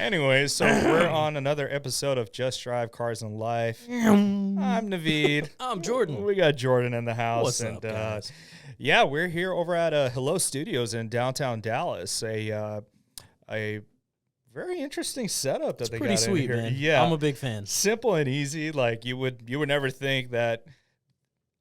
Anyways, so we're on another episode of Just Drive Cars and Life. I'm Naveed. I'm Jordan. We got Jordan in the house. What's and up, guys? Yeah, we're here over at Hello Studios in downtown Dallas. A very interesting setup that they Pretty got in sweet, here. man. Yeah, I'm a big fan. simple and easy. Like you would never think that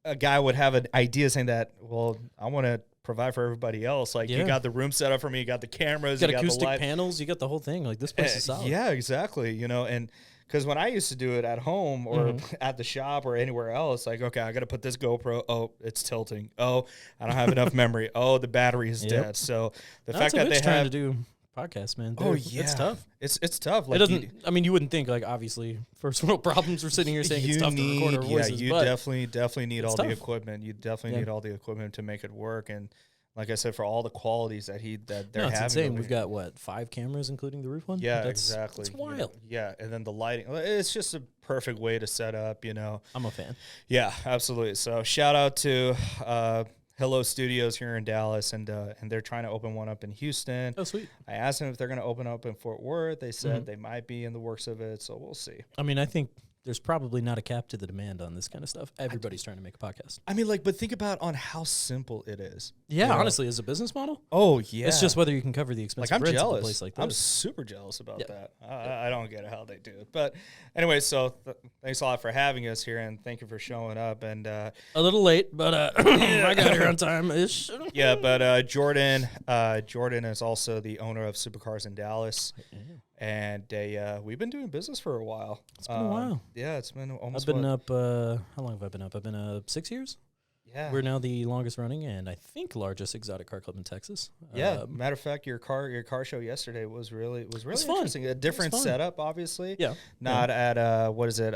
a guy would have an idea saying that, well, I want to provide for everybody else. Like you Yeah. got the room set up for me, you got the cameras, You got you got acoustic the light. panels. You got the whole thing. Like this place is solid. Yeah, exactly. You know, and because when I used to do it at home or Mm-hmm. at the shop or anywhere else, like, okay, I got to put this GoPro. Oh, it's tilting. Oh, I don't have enough memory. Oh, the battery is Yep. dead. So the That's fact a that they bitch trying have, to do podcasts, man. oh They're- yeah, it's tough. It's tough. Like It doesn't. I mean, you wouldn't think like obviously first world problems. We're sitting here saying it's tough to record our voices, you but definitely need it's all the tough. equipment. You definitely Yeah. need all the equipment to make it work. And like I said, for all the qualities that they're no, it's having. insane. over We've here. got what 5 cameras, including the roof one. Yeah, That's, exactly. It's You know, wild. yeah, and then the lighting. It's just a perfect way to set up, you know. I'm a fan. Yeah, absolutely. So shout out to Hello Studios here in Dallas, and they're trying to open one up in Houston. Oh, sweet. I asked them if they're going to open up in Fort Worth. They said Mhm. they might be in the works of it, so we'll see. I mean, I think there's probably not a cap to the demand on this kind of stuff. Everybody's trying to make a podcast. I mean, like, but think about on how simple it is. Yeah, You know? honestly, as a business model, Oh yeah, it's just whether you can cover the expense like I'm of rent of a jealous. place like I'm this. super jealous about Yeah. that. I don't get how they do it, but anyway. So thanks a lot for having us here, and thank you for showing up. And A little late, but I got here on time ish. yeah, but Jordan is also the owner of Supercars in Dallas. And we've been doing business for a while. It's been a while. Yeah, it's been almost. I've been what- up. How long have I been up? I've been 6 years. Yeah, We're now the longest running and I think largest exotic car club in Texas. yeah. Um, Matter of fact, your car show yesterday was really It's fun. interesting. A different fun. setup, obviously. yeah. Not at what is it?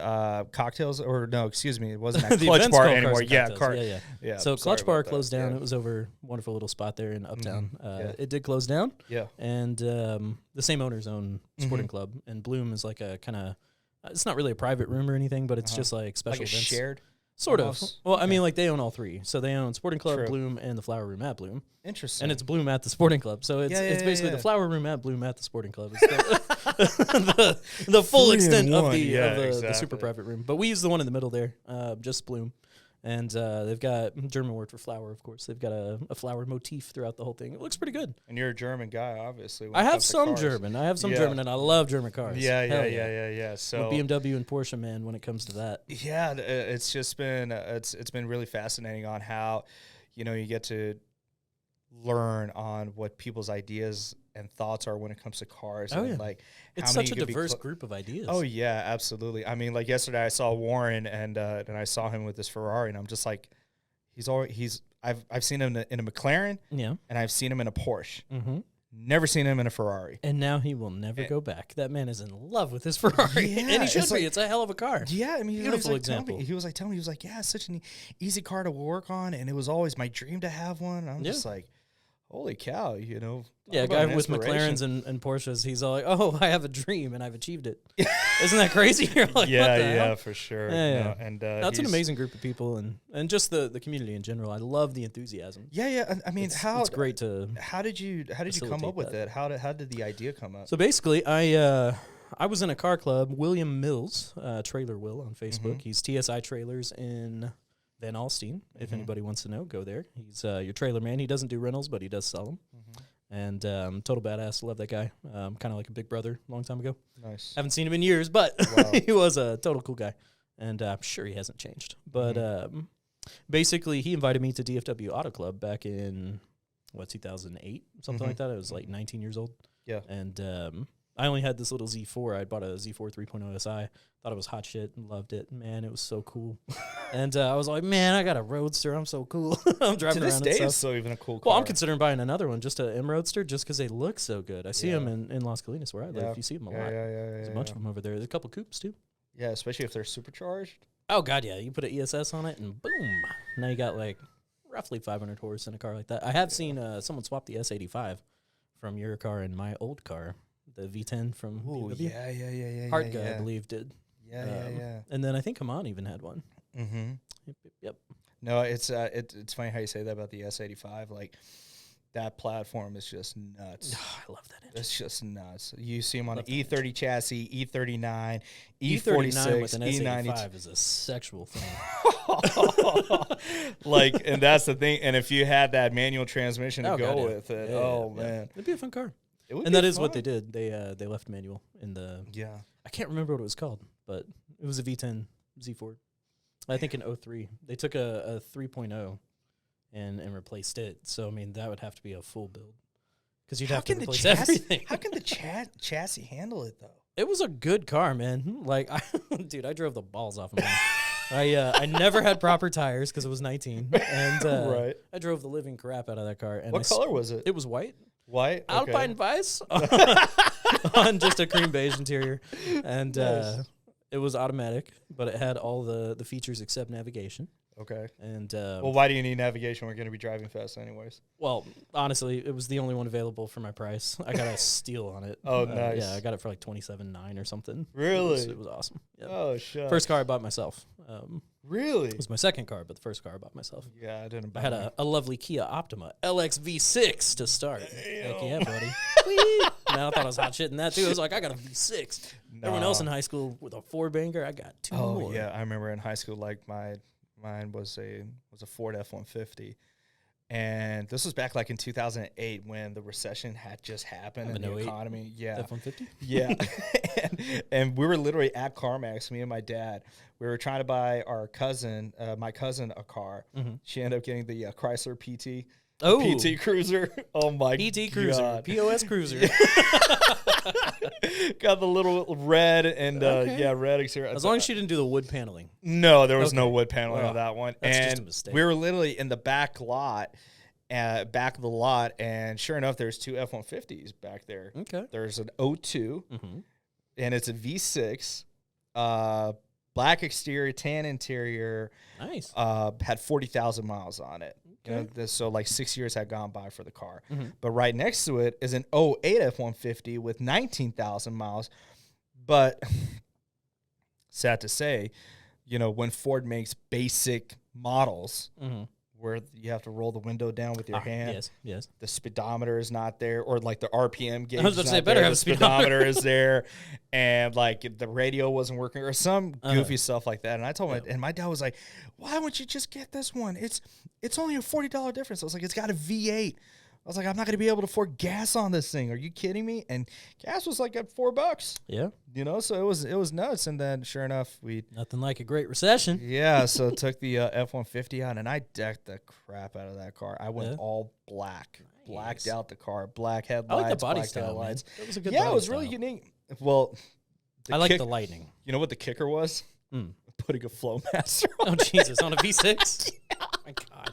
Cocktails or no? Excuse me, it wasn't at The Clutch event's Bar called anymore. Cars and Yeah, Cocktails. car. Yeah. Yeah. So sorry Clutch Bar about that. closed down. Yeah. It was over a wonderful little spot there in Uptown. Yeah. It did close down, Yeah. and the same owners own Sporting Mhm. Club, and Bloom is like a kind of. It's not really a private room or anything, but it's Uh-huh. just like special Like a events. shared. Sort of. almost? Well, I Okay. mean, like they own all three, so they own Sporting Club, True. Bloom, and the Flower Room at Bloom. Interesting. And it's Bloom at the Sporting Club. So it's Yeah, it's yeah, basically yeah. the Flower Room at Bloom at the Sporting Club. It's the full 3 in extent of 1. the Yeah, the exactly. super private room. But we use the one in the middle there, just Bloom. And they've got German word for flower, of course. They've got a flower motif throughout the whole thing. It looks pretty good. And you're a German guy, obviously. when I it have comes to some cars. German. I have some Yeah. German, and I love German cars. Yeah, Hell yeah. I'm So a BMW and Porsche man when it comes to that. yeah, it's just been it's been really fascinating on how, you know, you get to learn on what people's ideas and thoughts are when it comes to cars. Oh, and yeah. like It's how many such a you could be diverse group of ideas. Oh yeah, absolutely. I mean, like yesterday I saw Warren and I saw him with this Ferrari, and I'm just like, I've seen him in a McLaren Yeah. and I've seen him in a Porsche. Mm-hmm. Never seen him in a Ferrari. And now he will never go back. That man is in love with his Ferrari. Yeah, and he should it's be. like- It's a hell of a car. Yeah, I mean, Beautiful he was like telling example. me, he was like, yeah, it's such an easy car to work on, and it was always my dream to have one. And I'm Yeah. just like, holy cow, you know. Yeah, a talk about guy an with inspiration. McLarens and Porsches, he's all like, "Oh, I have a dream and I've achieved it." Isn't that crazy? You're like, what Yeah, the yeah, hell? for sure. Yeah, yeah. No, and That's an he's- amazing group of people, and just the community in general. I love the enthusiasm. Yeah, yeah. I mean, It's great to. How did you come facilitate up with that. it? How did the idea come up? So basically, I was in a car club. William Mills, Trailer Will on Facebook. Mhm. He's TSI Trailers in Van Alstyne. If Mhm. anybody wants to know, go there. He's your trailer man. He doesn't do rentals, but he does sell them. Mhm. And total badass. Love that guy. Kind of like a big brother. Long time ago. Nice. Haven't seen him in years, but Wow. he was a total cool guy, and I'm sure he hasn't changed. But basically, he invited me to DFW Auto Club back in 2008, something Mhm. like that. I was like 19 years old. Yeah. And I only had this little Z4. I bought a Z4 3.0 SI. Thought it was hot shit and loved it. Man, it was so cool. And I was like, man, I got a Roadster. I'm so cool. I'm driving To this around day, and it's stuff. still even a cool car. Well, I'm considering buying another one, just a M Roadster, just because they look so good. I see Yeah. them in Las Colinas where I live. Yeah. You see them a yeah, lot. yeah, There's a bunch of them over there. There's a couple coupes too. Yeah, especially if they're supercharged. Oh god, yeah. You put an ESS on it and boom. Now you got like roughly 500 horse in a car like that. I have seen someone swap the S85 from your car and my old car, the V10 from Oh BMW. yeah. Hard guy, yeah. I believe, did. Yeah. And then I think Haman even had one. Mm-hmm. Yep. No, it's funny how you say that about the S85. Like that platform is just nuts. I love that engine. It's just nuts. You see them on an Love that E30 chassis, E39, E39 with E46, an E92. S85 is a sexual thing. Like, and that's the thing. And if you had that manual transmission to Oh, go God, yeah. with it, Yeah, oh yeah. man, It'd be a fun car. it would And be that is what they fun. did. They left manual in the. Yeah. I can't remember what it was called, but it was a V10 Z Ford. I think in 03. They took a 3.0 and replaced it. So I mean that would have to be a full build because you'd have to replace everything. How can the chassis handle it though? It was a good car, man. Like, dude, I drove the balls off of mine. I never had proper tires because it was 19, and Right. I drove the living crap out of that car. And What color was it? It was white, White. Okay. Alpine Vice, on just a cream beige interior, and Nice. it was automatic, but it had all the features except navigation. Okay. And Well, why do you need navigation? We're going to be driving fast anyways. well, honestly, it was the only one available for my price. I got a steal on it. Oh, nice. Yeah, I got it for like $27,900 or something. Really? It was awesome. Yep. Oh, shit. First car I bought myself. Really? It was my second car, but the first car I bought myself. Yeah, I didn't buy I had it. a lovely Kia Optima LX V6 to start. Heck yeah, buddy. Man, I thought I was hot shit in that too. I was like, I got a V6. Everyone else in high school with a four banger, I got two Oh more. yeah, I remember in high school, like mine was a Ford F-150, and this was back like in 2008 when the recession had just happened in the 08? economy. Yeah, F-150? yeah, and we were literally at CarMax, me and my dad. We were trying to buy my cousin, a car. Mhm. She ended up getting the Chrysler PT. Oh, PT Cruiser. Oh my PT Cruiser, God. POS Cruiser. Got the little red and Okay. red exterior. As long as she didn't do the wood paneling. No, there was no Okay. wood paneling Well, on that one. that's and just a mistake. we were literally in the back lot, back of the lot, and sure enough, there's two F-150s back there. Okay. There's an O2, Mm-hmm. and it's a V6, black exterior, tan interior, Nice. had 40,000 miles on it. You know, Okay. so like 6 years had gone by for the car. Mhm. But right next to it is an 08 F-150 with 19,000 miles. But sad to say, you know, when Ford makes basic models Mm-hmm. where you have to roll the window down with your hand, Yes, yes. the speedometer is not there, or like the RPM gauge. I was about is to say, not better there, have the a speedometer. speedometer is there, and like the radio wasn't working, or some Uh-huh. goofy stuff like that. And I told Yeah. my dad was like, "Why wouldn't you just get this one? It's only a $40 difference." I was like, "It's got a V8." I was like, "I'm not going to be able to afford gas on this thing. Are you kidding me?" And gas was like at $4, Yeah. you know. So it was nuts. And then sure enough, Nothing like a great recession. so took the F-150 out, and I decked the crap out of that car. I went Yeah. all black, blacked Nice. out the car, black I headlights, like the body black style, man. taillights. That was a good Yeah, body it was really style. unique. Well, I like kick- the lightning. You know what the kicker was? Mm. Putting a Flowmaster on. Oh, Jesus, on a V6? Oh, my God.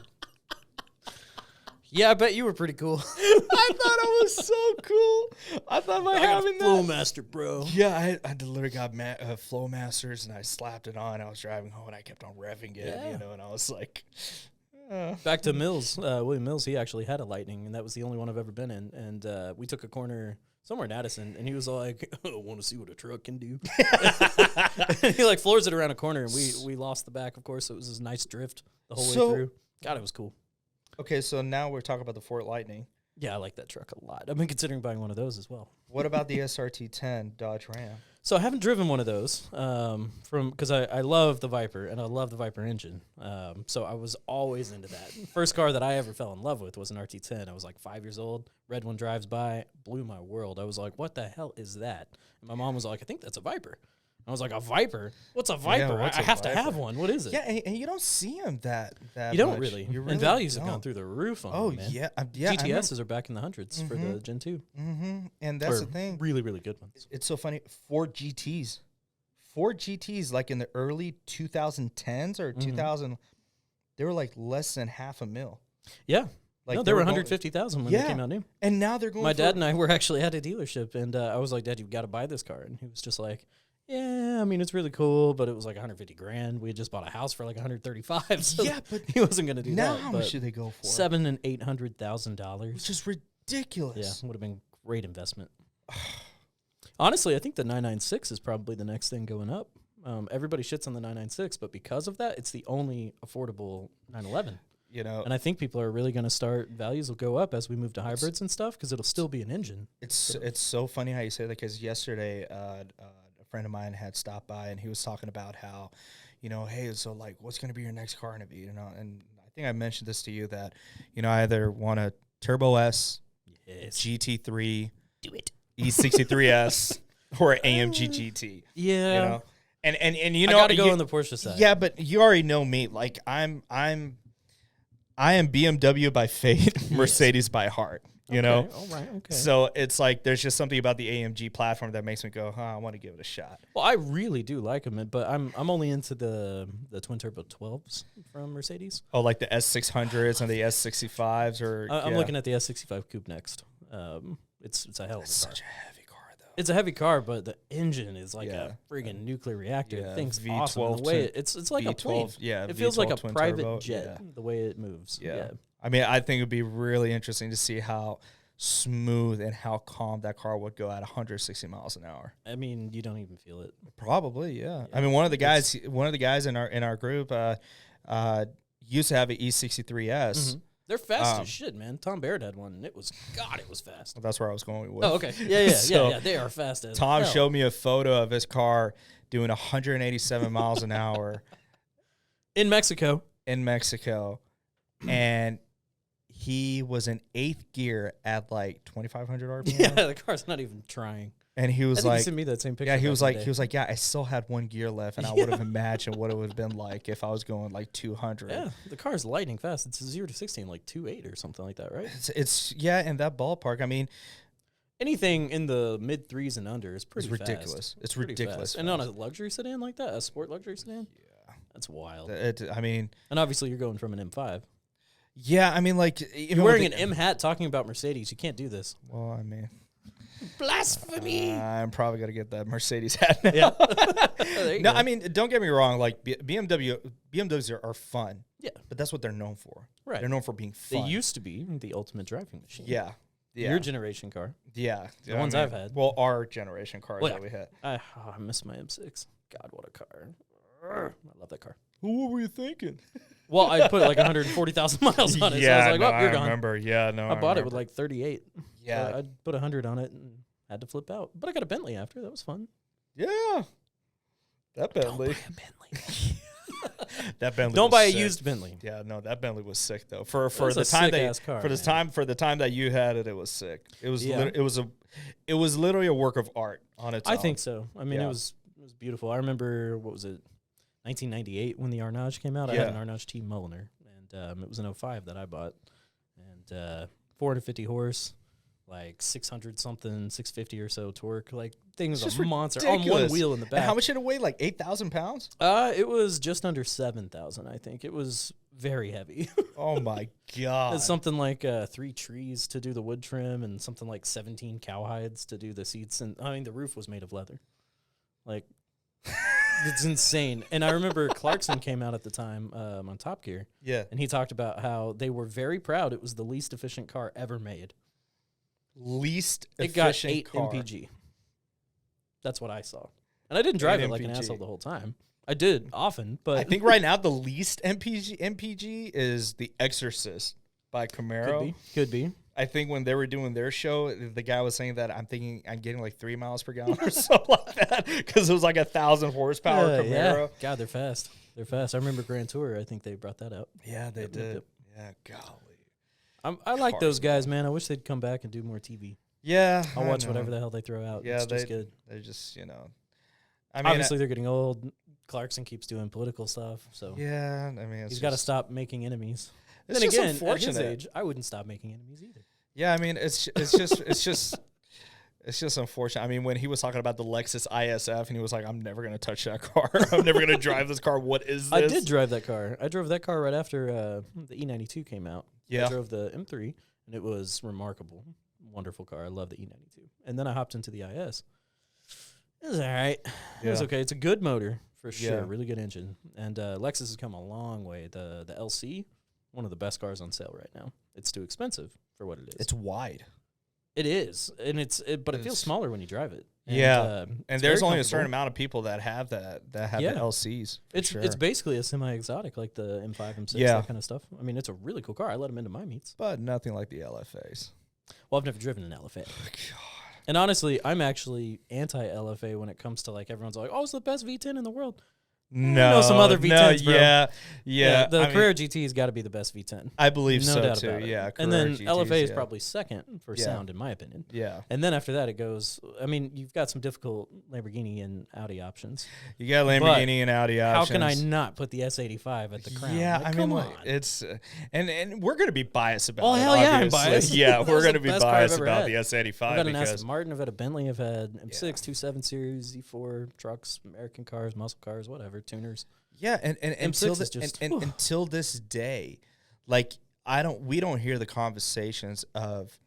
Yeah, I bet you were pretty cool. I thought it was so cool. I thought by I got a having that. Flowmaster, bro. Yeah, I literally got Flowmasters, and I slapped it on. I was driving home, and I kept on revving it, Yeah. you know, and I was like, Back to Mills. William Mills, he actually had a Lightning, and that was the only one I've ever been in. And we took a corner somewhere in Addison, and he was like, I want to see what a truck can do. And he like floors it around a corner, and we lost the back, of course. So it was this nice drift the whole So- way through. God, it was cool. okay, so now we're talking about the Ford Lightning. Yeah, I like that truck a lot. I've been considering buying one of those as well. What about the SRT10 Dodge Ram? So I haven't driven one of those because I love the Viper and I love the Viper engine. So I was always into that. First car that I ever fell in love with was an RT10. I was like 5 years old. Red one drives by, blew my world. I was like, what the hell is that? And my mom was like, I think that's a Viper. I was like, a Viper? What's a Viper? what's I a have to Viper? have one. What is it? Yeah, and you don't see them that You don't much. really. You And values have don't. gone through the roof on Oh, them, man. yeah. Yeah, GTSs are back in the hundreds for the Gen 2. Mm-hmm. And that's Or the thing. Really, really good ones. It's so funny. Ford GTs, like in the early 2010s or 2000, they were like less than $500,000. Yeah. Like No, they were going- 150,000 when they Yeah. came out new. And now they're going. My for, dad and I were actually at a dealership, and I was like, Dad, you've got to buy this car. And he was just like, yeah, I mean, it's really cool, but it was like 150 grand. We had just bought a house for like 135. So Yeah, but he wasn't going to do now that. how but much do they go for? $700,000 and $800,000. Which is Yeah, ridiculous. would have been great investment. Honestly, I think the 996 is probably the next thing going up. Everybody shits on the 996, but because of that, it's the only affordable 911. You know, And I think people are really going to start, values will go up as we move to hybrids and stuff because it'll still be an engine. it's so funny how you say that, because yesterday a friend of mine had stopped by and he was talking about how, you know, hey, so like, what's going to be your next car going to be? You know, and I think I mentioned this to you that, you know, I either want a Turbo S, Yes. GT3, Do it. E63S, or an AMG GT. Yeah. You know, and you I know, got to go on the Porsche side. yeah, but you already know me. Like I am BMW by fate, Mercedes by heart. You know, All right. Okay. so it's like there's just something about the AMG platform that makes me go, I want to give it a shot. Well, I really do like them, but I'm only into the twin turbo 12s from Mercedes. Oh, like the S600s and the S65s, or I'm yeah. looking at the S65 Coupe next. It's a hell of a That's car. such a heavy car though. It's a heavy car, but the engine is like Yeah. a friggin' nuclear reactor. Yeah, The thing's V12 awesome. The way twin- it's like a plane. V12, yeah, It feels like a V12 twin private turbo, jet. yeah. The way it moves. Yeah. I mean, I think it'd be really interesting to see how smooth and how calm that car would go at 160 miles an hour. I mean, you don't even feel it. Probably, yeah. Yeah. I mean, one of the guys in our group used to have an E63S. Mhm. They're fast Um, as shit, man. Tom Baird had one, and it was fast. That's where I was going with. Oh, okay. Yeah. So, yeah. They are fast as Tom hell. showed me a photo of his car doing 187 miles an hour In Mexico. in Mexico, and he was in 8th gear at like 2,500 RPM. Yeah, the car's not even trying. And he I was think you like, sent me that same picture. yeah, he back was in the like, day. yeah, I still had 1 gear left, and I would have imagined what it would have been like if I was going like 200. Yeah, the car's lightning fast. It's 0 to 60 in like 2.8 or something like that, right? It's yeah, in that ballpark. I mean, Anything in the mid threes and under is pretty it's ridiculous. fast. It's Pretty ridiculous. fast. And on a luxury sedan like that, a sport luxury sedan, that's wild. I mean, And obviously, you're going from an M5. yeah, I mean, like even You're wearing with an M hat talking about Mercedes. You can't do this. Well, I mean, Blasphemy. I'm probably gonna get that Mercedes hat now. Yeah. There you No, go. I mean, don't get me wrong. Like BMWs are fun. Yeah. But that's what they're known for. Right. They're known for being They fun. used to be the ultimate driving machine. Yeah. Yeah. Your generation car. Yeah. The ones I've had. Well, our generation cars Well, that we had. I miss my M6. God, what a car. I love that car. What were you thinking? Well, I put like 140,000 miles on it. So I was like, no, oh, you're I gone. remember. Yeah, no. I bought it with remember. like 38. Yeah. So I put 100 on it and had to flip out. But I got a Bentley after. That was fun. Yeah. That Bentley. Don't buy a Bentley. That Bentley. Don't was buy a sick. used Bentley. Yeah, no, that Bentley was sick though. For was the a time that sick-ass car, for this man. time for the time that you had it, it was sick. It was Yeah. it was literally a work of art on its own. I think so. I mean, Yeah. it was beautiful. I remember, what was it, 1998 when the Arnage came out. I Yeah. had an Arnage T Mulliner, and it was an 05 that I bought. And 450 horse, like 600 something, 650 or so torque. Like, thing was It's a just monster on one ridiculous. wheel in the And back. how much did it weigh? Like 8,000 pounds? It was just under 7,000, I think. It was very heavy. Oh my god! It's something like 3 trees to do the wood trim and something like 17 cowhides to do the seats. And I mean, the roof was made of leather. Like, it's insane. And I remember Clarkson came out at the time on Top Gear, Yeah, and he talked about how they were very proud it was the least efficient car ever made. least It got efficient 8 car. MPG. That's what I saw. And I didn't drive 8 it like an MPG. asshole the whole time. I did often, but I think right now the least MPG is The Exorcist by Camaro. could be. I think when they were doing their show, the guy was saying that I'm getting like 3 miles per gallon or something like that because it was like 1,000 horsepower Camaro. Yeah. God, they're fast. They're fast. I remember Grand Tour. I think they brought that out. Yeah, they Yep, did. yep. Yeah, golly. I like Cars, those guys, man. I wish they'd come back and do more TV. Yeah, I'll I watch know. whatever the hell they throw out. Yeah, it's just good. They're just I mean, Obviously, they're getting old. Clarkson keeps doing political stuff, so yeah. I mean, he's got to stop making enemies. It's Then just again, at his unfortunate. age, I wouldn't stop making enemies either. Yeah, I mean, it's just unfortunate. I mean, when he was talking about the Lexus ISF and he was like, "I'm never gonna touch that car. I'm never gonna drive this car. What is this?" I did drive that car. I drove that car right after the E92 came out. Yeah. I drove the M3, and it was remarkable. Wonderful car. I love the E92. And then I hopped into the IS. It was all right. It was Yeah. okay. It's a good motor for sure. Yeah. Really good engine. And Lexus has come a long way. The LC, one of the best cars on sale right now. It's too expensive for what it is. It's wide. It is, and but it feels It's- smaller when you drive it. And, Yeah. it's And there's very only a certain comfortable. amount of people that have the Yeah. LCs. for It's sure. basically a semi-exotic, like the M5, M6, Yeah. that kind of stuff. I mean, it's a really cool car. I let them into my meets. But nothing like the LFAs. Well, I've never driven an LFA. God. And honestly, I'm actually anti-LFA when it comes to like everyone's like, "Oh, it's the best V10 in the world." No, some other V10s, bro. Yeah. the I mean, Carrera GT's got to be the best V10. I believe No so doubt too. about it. Yeah, And then Carrera LFA GTs, is yeah. probably second for Yeah. sound, in my opinion. Yeah. And then after that, it goes. I mean, you've got some difficult Lamborghini and Audi options. You got Lamborghini and Audi How options. can I not put the S85 at the crown? Yeah, Like, I mean, come like, on. it's and we're gonna be biased about Oh, it. hell yeah, I'm obviously. biased. Yeah, That we're was the gonna be best car I've biased ever about had. the S85 I've had an because Aston Martin, I've had a Bentley, I've had M6, 27 Series, Z4 trucks, American cars, muscle cars, whatever, tuners. yeah, and M6 until is the, just- and until this day, like we don't hear the conversations of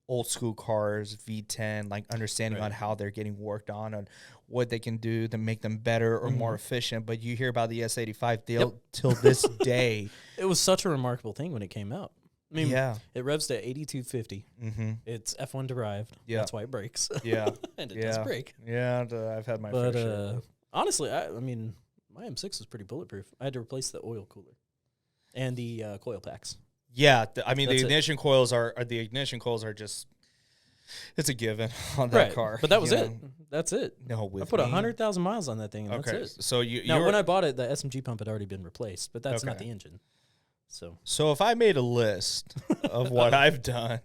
old school cars, V10, like understanding Right. on how they're getting worked on what they can do to make them better or more efficient. But you hear about the S85 deal till this day. It was such a remarkable thing when it came out. I mean, Yeah. it revs to 8250. Mm-hmm. It's F1 derived. Yeah. That's why it breaks. Yeah. And it Yeah. does break. Yeah. I've had my But fair share. honestly, I mean, my M6 is pretty bulletproof. I had to replace the oil cooler and the coil packs. Yeah, I mean That's the it. ignition coils are just it's a given on that car. But that was you it. know. That's it. No, with I put me. 100,000 miles on that thing, and Okay, that's it. so you Now, you're- when I bought it, the SMG pump had already been replaced, but that's not Okay. the engine. So, so if I made a list of what I've done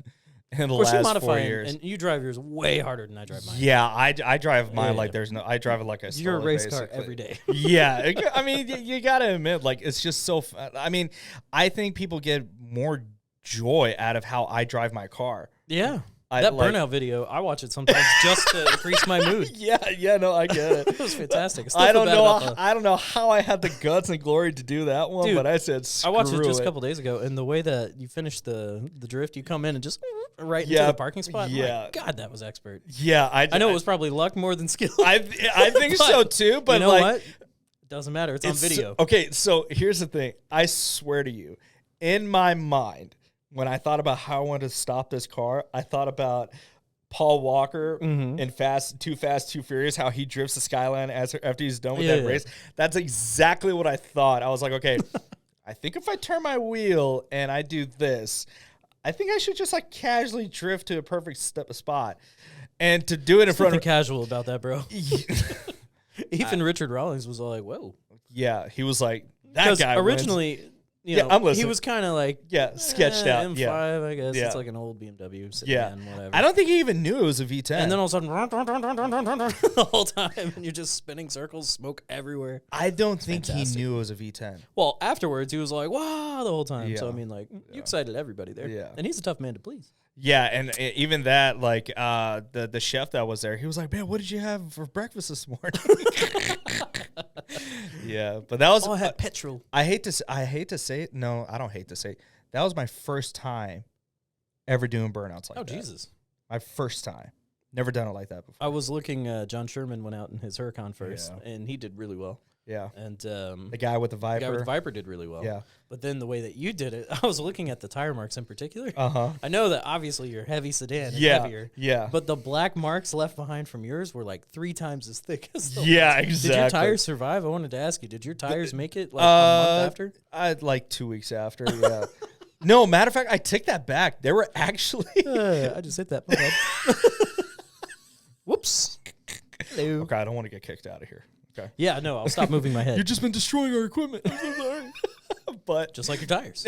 in the of course, you last modify 4 it, years, and you drive yours way harder than I drive mine. yeah, I drive mine Yeah. like there's no. I drive it like I. You're a stole it, race car basically. every day. Yeah, I mean you gotta admit, like it's just so. I mean, I think people get more joy out of how I drive my car. Yeah. I, That like- burnout video, I watch it sometimes just to increase my mood. Yeah, no, I get it. It was fantastic. still I feel don't bad know. about the- I don't know how I had the guts and glory to do that one, Dude, but I said, I watched it "Screw just a couple days ago, and the way that you finish the drift, you come in and just right into Yeah, the parking spot. yeah. Like, God, that was expert. Yeah, I know it was probably luck more than skill. I think so too, but you know like, what? It doesn't matter. It's on video. Okay, so here's the thing. I swear to you, in my mind, when I thought about how I wanted to stop this car, I thought about Paul Walker in Too Fast, Too Furious, how he drifts the skyline after he's done with that Yeah. race. That's exactly what I thought. I was like, okay, I think if I turn my wheel and I do this, I think I should just like casually drift to a perfect spot. And to do it in front Nothing of casual about that, bro. Even Richard Rawlings was all like, "Whoa," yeah, he was like, that because guy wins. originally, you Yeah, know, I'm he listening. was kind of like, Yeah, sketched out. M5, Yeah. I guess Yeah. it's like an old BMW sedan, Yeah. whatever. I don't think he even knew it was a V10. and then all of a sudden, the whole time, and you're just spinning circles, smoke everywhere. I don't think fantastic. he knew it was a V10. Well, afterwards, he was like, "Wow!" the whole time. So I Yeah. mean, like, you excited everybody there. Yeah. And he's a tough man to please. Yeah, and even that, like the chef that was there, he was like, "Man, what did you have for breakfast this morning?" Yeah, but that was. Oh, I had petrol. I hate to say it. No, I don't hate to say it. That was my first time ever doing burnouts like Oh that. Jesus! My first time. Never done it like that before. I was looking. John Sherman went out in his Huracan first, Yeah. and he did really well. Yeah, And the guy with the the Viper. guy with the Viper did really well. Yeah. But then the way that you did it, I was looking at the tire marks in particular. Uh-huh. I know that obviously you're heavy sedan and Yeah. heavier. Yeah. But the black marks left behind from yours were like 3 times as thick as the Yeah, ones. exactly. Did your tires survive? I wanted to ask you, did your tires make it like a month after? I like 2 weeks after. Yeah. No, matter of fact, I take that back. They were actually. I just hit that. My bad. Whoops. Hello. Okay, I don't want to get kicked out of here. Okay. Yeah, no, I'll stop moving my head. You've just been destroying our equipment. I'm so sorry. But Just like your tires.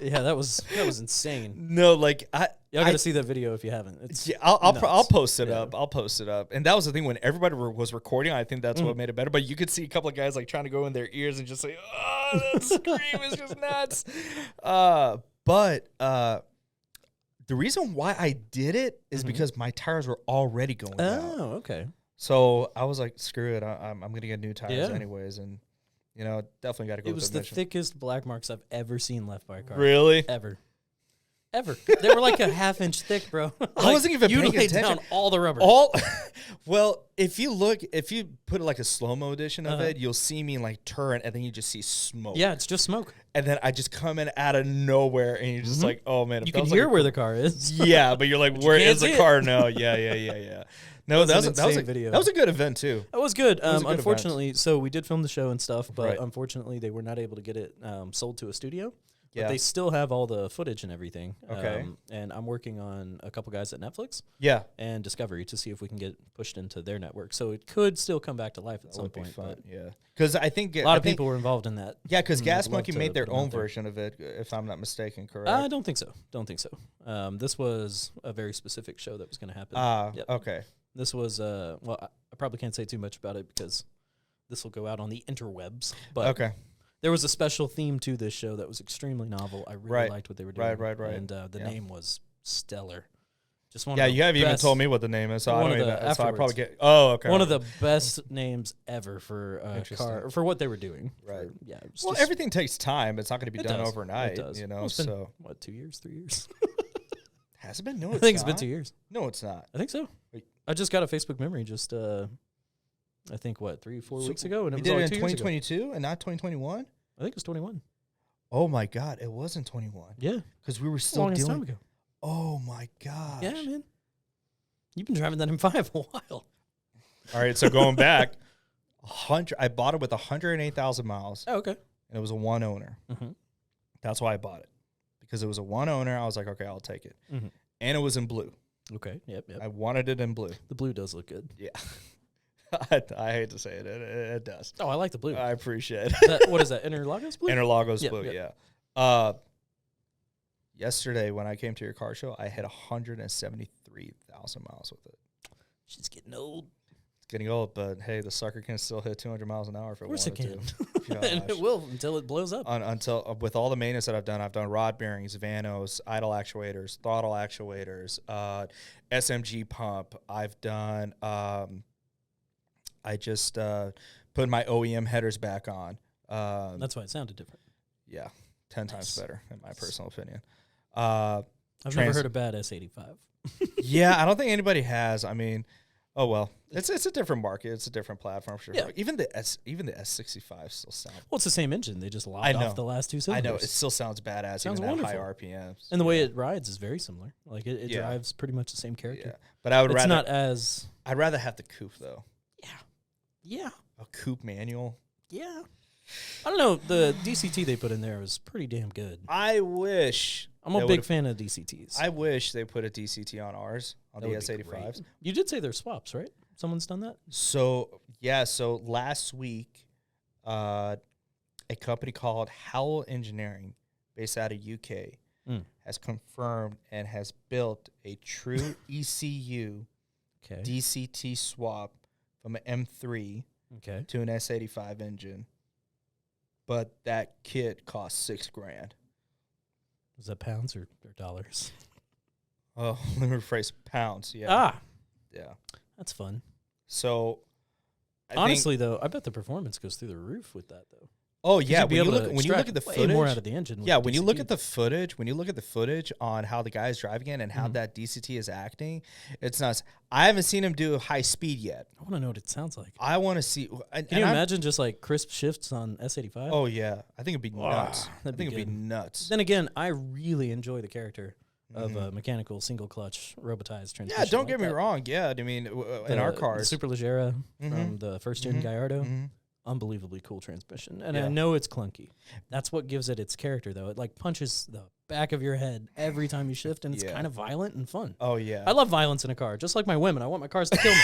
Yeah, that was insane. no, like Y'all got to see that video if you haven't. It's Yeah, I'll nuts. post it Yeah. up. I'll post it up. And that was the thing when everybody was recording. I think that's Mm. what made it better. But you could see a couple of guys like trying to go in their ears and just say, "Oh, that scream is just nuts." But the reason why I did it is because my tires were already going out. Oh, okay. So I was like, "Screw it! I'm gonna get new tires Yeah. anyways." And you know, definitely got to go. It with was the the mission. thickest black marks I've ever seen left by a car. Really? Ever. ever. They were like a half-inch thick, bro. I wasn't even you paying laid attention. down all the rubber. Well, if you put like a slow-mo edition of it, you'll see me like turn, and then you just see smoke. Yeah, it's just smoke. And then I just come in out of nowhere, and you're just like, oh man, it You can feels hear like where the car is. yeah, but you're like, where can't is the see it. car now? Yeah. No, That was an that was a insane video. That was a good event too. That was good. was a good Unfortunately, so we did film the show and stuff, but Right. unfortunately, they were not able to get it sold to a studio. But Yeah. they still have all the footage and everything. Okay. And I'm working on a couple guys at Netflix Yeah, and Discovery to see if we can get pushed into their network. So it could still come back to life at that some would be point. fun. But Yeah, because I think a lot of people were involved in that. Yeah, because Mm, Gas I'd love Monkey to made their put 'em out own there. version of it, if I'm not mistaken. Correct? I don't think so. This was a very specific show that was going to happen. Yep. Okay. This was well, I probably can't say too much about it because this will go out on the interwebs. But Okay. there was a special theme to this show that was extremely novel. I really Right. liked what they were doing. Right. And the Yeah. name was stellar. Just one. Yeah, of the you haven't even best- told me what the name is, so I One don't of even. the So I probably afterwards. get. Oh, okay. One of the best names ever for a Interesting. car for what they were doing. Right. Yeah. it was Well, just- everything takes time. It's not going to be it done does. overnight. It does. You know, Well, it's been, so what, 2 years, 3 years? has it been? No, I it's think it's not. been 2 years. No, it's not. I think so. Wait. I just got a Facebook memory just I think 3-4 So weeks ago, and We it was did only it in 2 years ago. 2022 and not 2021. I think it was 21. Oh my God, it wasn't 21 Yeah, because we were still longest time dealing. ago. Oh my gosh. Yeah, man. You've been driving that M5 a while. All right, so going back, 100. I bought it with 108,000 miles, Oh, okay. and it was a one owner. Mm-hmm. That's why I bought it, because it was a one owner. I was like, okay, I'll take it, Mhm. and it was in blue. Okay. Yep. I wanted it in blue. The blue does look good. Yeah, I hate to say it, it does. Oh, I like the blue. I appreciate it. What is that? Interlagos blue? Interlagos Yep, blue, yep. yeah. Yesterday when I came to your car show, I hit 173,000 miles with it. She's getting old. It's getting old, but hey, the sucker can still hit 200 miles an hour if it Of course wanted it to. and Gosh. it will until it blows up. Until with all the maintenance that I've done rod bearings, vanos, idle actuators, throttle actuators, SMG pump. I've done. I just put my OEM headers back on. That's why it sounded different. Yeah, 10 times Nice. better in my personal opinion. I've never Trans- heard a bad S85. Yeah, I don't think anybody has. I mean, oh well, it's a different market. It's a different platform for sure. Yeah. Even the S65 still sounds. Well, it's the same engine. They just I lopped know. off the last two I cylinders. know it still sounds badass. Sounds even at high wonderful. RPMs. And the way it rides is very similar. Like it Yeah. drives pretty much the same Yeah, character. but I would It's rather. not as I'd rather have the coupe though. yeah. A coupe manual. Yeah. I don't know. The DCT they put in there was pretty damn good. I wish. I'm a they big would've- fan of DCTs. I wish they put a DCT on ours on That the would be great. S85s. You did say they're swaps, right? Someone's done that? So yeah, so last week, a company called Howell Engineering, based out of UK, Mm. has confirmed and has built a true ECU Okay. DCT swap from an M3 Okay. to an S85 engine, but that kit cost $6,000. Was that pounds or dollars? Oh, let me rephrase, pounds. Yeah, Ah, yeah. that's fun. So, I think- Honestly, though, I bet the performance goes through the roof with that, though. oh 'Cause yeah, you'd be when you able look to when you look at the extract footage, way more out of the engine. with yeah, when you look DCT. at the footage on how the guy's driving it and how Mhm. that DCT is acting, it's nuts. I haven't seen him do high speed yet. I want to know what it sounds like. I want to see. And, Can you and I'm- imagine just like crisp shifts on S85? Oh yeah, I think it'd be Wow, nuts. I that'd think be it'd be good. nuts. Then again, I really enjoy the character of Mhm. a mechanical single clutch robotized transmission. Yeah, don't like get me that. wrong. Yeah, I mean, in our The cars, Superleggera Mhm. from the first gen Mhm. Gallardo, Mhm. unbelievably cool transmission. And Yeah. I know it's clunky. That's what gives it its character, though. It like punches the back of your head every time you shift, and it's Yeah. kind of violent and fun. Oh yeah, I love violence in a car, just like my women. I want my cars to kill me.